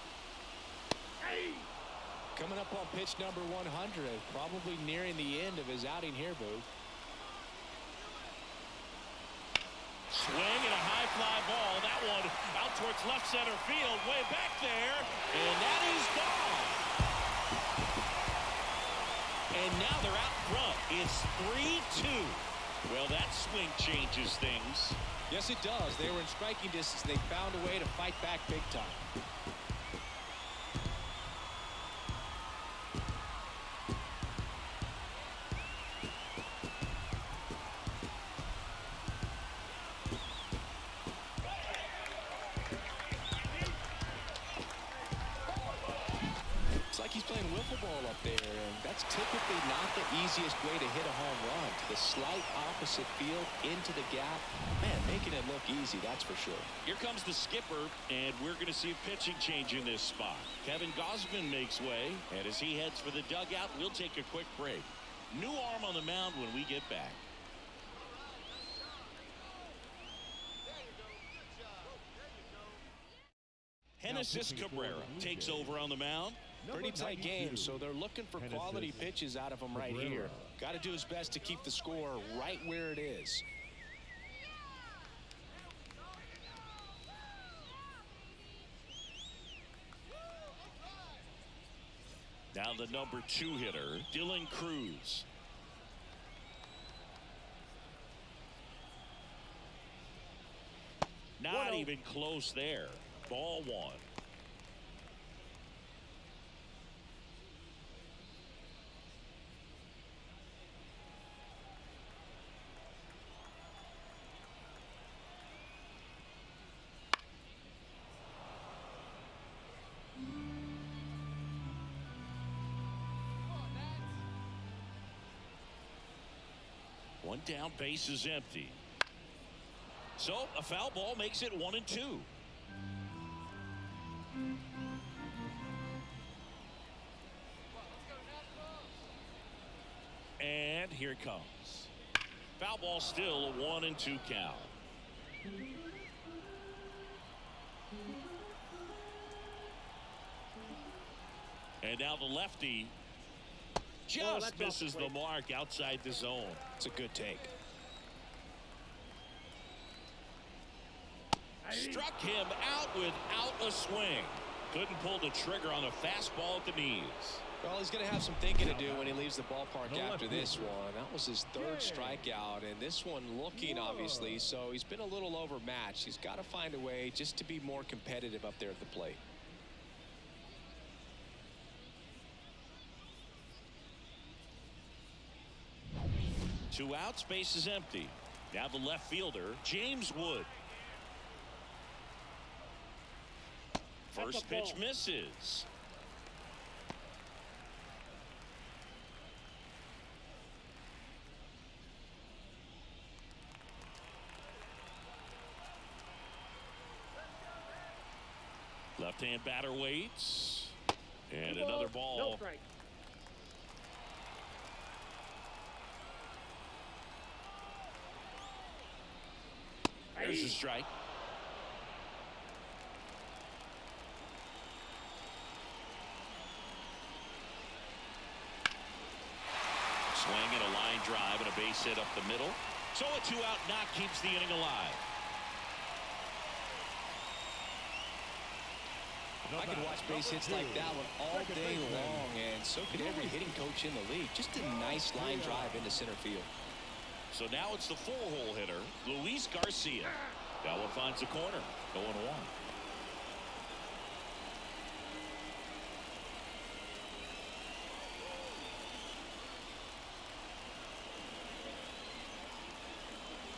Coming up on pitch number 100. Probably nearing the end of his outing here, Boo. Swing and a high fly ball. That one out towards left center field. Way back there. And that is gone. And now they're out front. It's 3-2. Well, that swing changes things. Yes, it does. They were in striking distance. They found a way to fight back big time. Up there, and that's typically not the easiest way to hit a home run. The slight opposite field into the gap. Man, making it look easy, that's for sure. Here comes the skipper, and we're going to see a pitching change in this spot. Kevin Gausman makes way, and as he heads for the dugout, we'll take a quick break. New arm on the mound when we get back. Genesis Cabrera takes over on the mound. Pretty tight game, so they're looking for quality pitches out of him right here. Got to do his best to keep the score right where it is. Now the number 2 hitter, Dylan Cruz. Not even close there. Ball one. One down, base is empty. So a foul ball makes it 1-2. And here it comes. Foul ball, still a 1-2 count. And now the lefty just misses the mark outside the zone. It's a good take. Struck him out without a swing. Couldn't pull the trigger on a fastball at the knees. Well, he's going to have some thinking to do when he leaves the ballpark after this one. That was his third strikeout, and this one looking, obviously, so he's been a little overmatched. He's got to find a way just to be more competitive up there at the plate. Two outs, base is empty. Now the left fielder, James Wood. First pitch misses. Left-hand batter waits. And another ball. No strike. There's a strike. Swing and a line drive and a base hit up the middle. So a two-out knock keeps the inning alive. I could watch base hits like that one all day long, and so could every hitting coach in the league. Just a nice line drive into center field. So now it's the four-hole hitter, Luis Garcia. That one finds the corner, 0-1.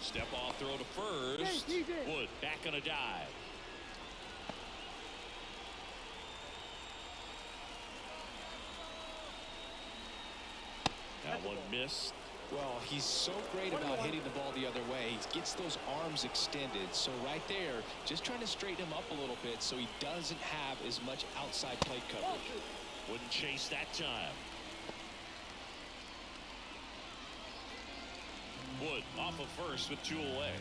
Step off throw to first. Wood back on a dive. That one missed. Well, he's so great about hitting the ball the other way. He gets those arms extended. So right there, just trying to straighten him up a little bit so he doesn't have as much outside plate coverage. Wouldn't chase that time. Wood off of first with two away.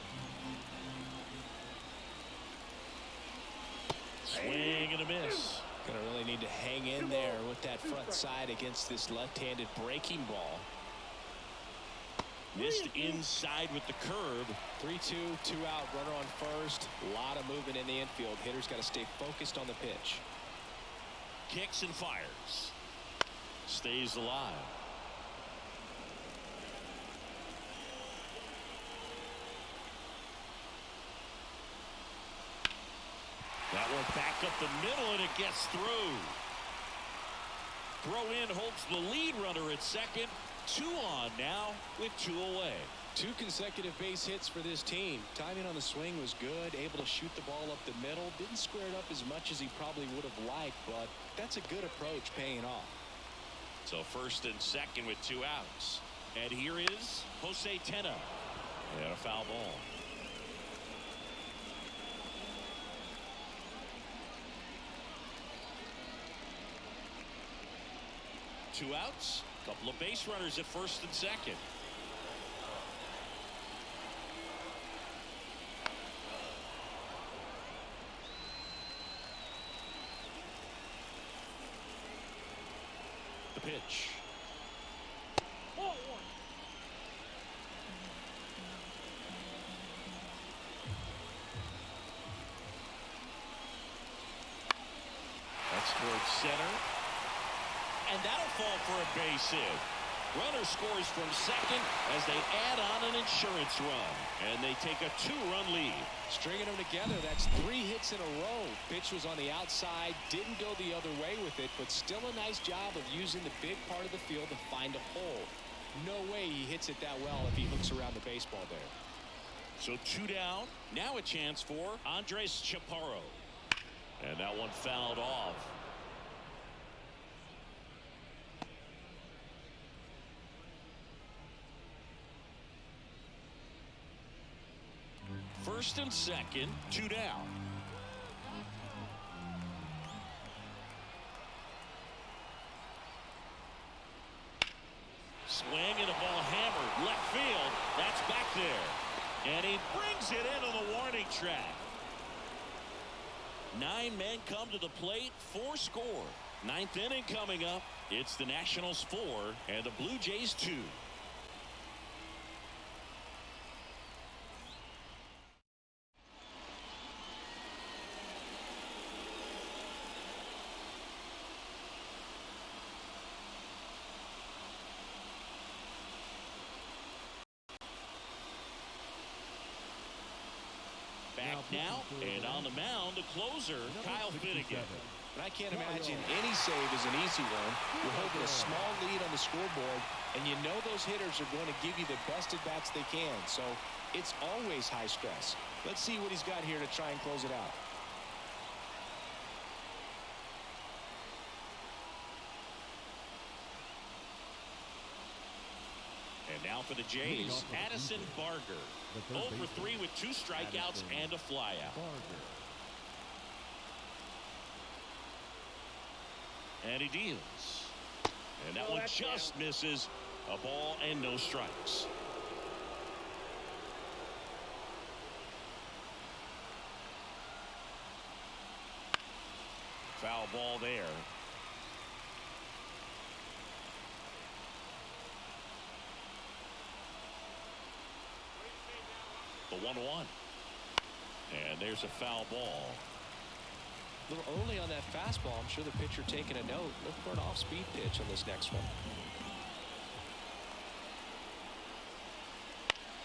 Swing and a miss. Gonna really need to hang in there with that front side against this left-handed breaking ball. Missed inside with the curve. 3-2, two out, runner on first. A lot of movement in the infield. Hitter's got to stay focused on the pitch. Kicks and fires. Stays alive. That one back up the middle, and it gets through. Throw in holds the lead runner at second. 2 on now with 2 away. 2 consecutive base hits for this team. Timing on the swing was good. Able to shoot the ball up the middle. Didn't square it up as much as he probably would have liked, but that's a good approach paying off. So first and second with 2 outs. And here is Jose Tena. And a foul ball. Two outs. Couple of base runners at first and second. The pitch. That's towards center. And that'll fall for a base hit. Runner scores from second as they add on an insurance run. And they take a 2-run lead. Stringing them together, that's 3 hits in a row. Pitch was on the outside, didn't go the other way with it, but still a nice job of using the big part of the field to find a hole. No way he hits it that well if he hooks around the baseball there. So 2 down. Now a chance for Andres Chaparro. And that one fouled off. First and second, 2 down. Swing and a ball hammered left field. That's back brings it into the warning track. 9 men come to the plate, 4 score. 9th inning coming up. It's the Nationals 4 and the Blue Jays 2. Back now, and on the mound, the closer, Kyle Finnegan. And I can't imagine any save is an easy one. You're holding a small lead on the scoreboard, and you know those hitters are going to give you the best at-bats they can. So it's always high stress. Let's see what he's got here to try and close it out. And now for the Jays, Addison Barger. 0 for 3 with 2 strikeouts and a flyout. And he deals. And that one just misses. A ball and no strikes. Foul ball there. The 1-1. And there's a foul ball. A little early on that fastball. I'm sure the pitcher taking a note. Look for an off-speed pitch on this next one.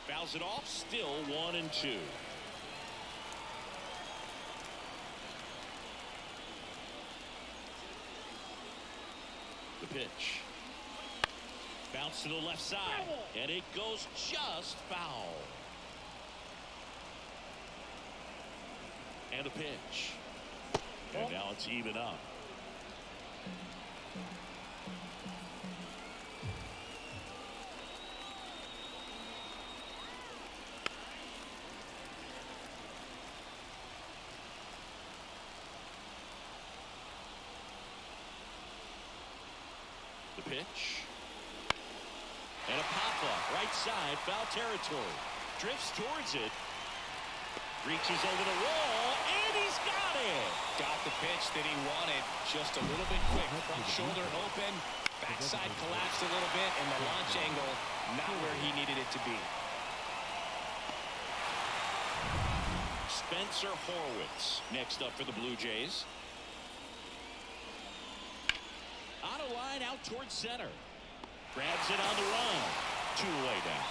Fouls it off. Still 1-2. The pitch. Bounce to the left side. And it goes just foul. And a pitch. And now it's even up. The pitch. And a pop-up right side, foul territory. Drifts towards it. Reaches over the wall, and he's got it. Got the pitch that he wanted. Just a little bit quick. Front shoulder open. Backside collapsed a little bit, and the launch angle not where he needed it to be. Spencer Horwitz next up for the Blue Jays. On a line out towards center. Grabs it on the run. 2 away now.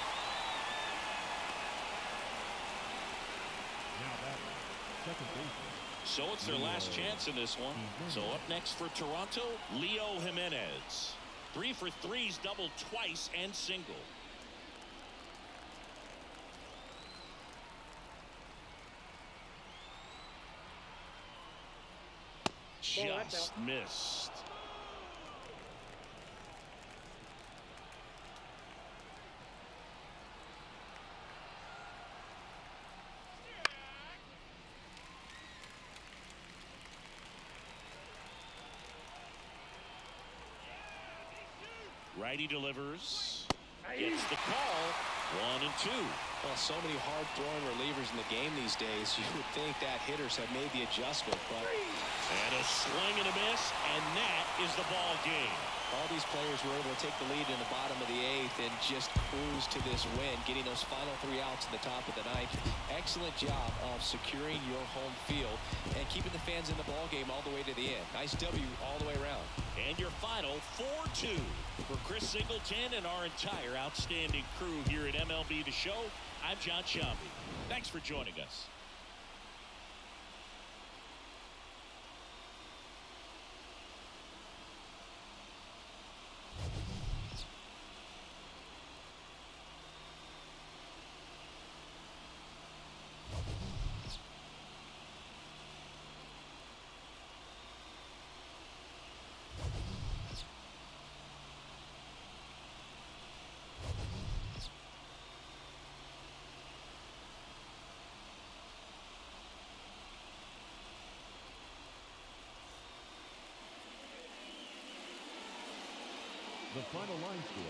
So it's their last chance in this one. So up next for Toronto, Leo Jimenez. 3 for 3's doubled twice and single. Just missed. Righty delivers. Gets the call. 1-2. Well, so many hard-throwing relievers in the game these days. You would think that hitters have made the adjustment, but... And a swing and a miss, and that is the ball game. All these players were able to take the lead in the bottom of the 8th and just cruise to this win, getting those final 3 outs in the top of the 9th. Excellent job of securing your home field and keeping the fans in the ball game all the way to the end. Nice W all the way around. And your final 4-2 for Chris Singleton and our entire outstanding crew here at MLB The Show. I'm John Shambi. Thanks for joining us. The final line score.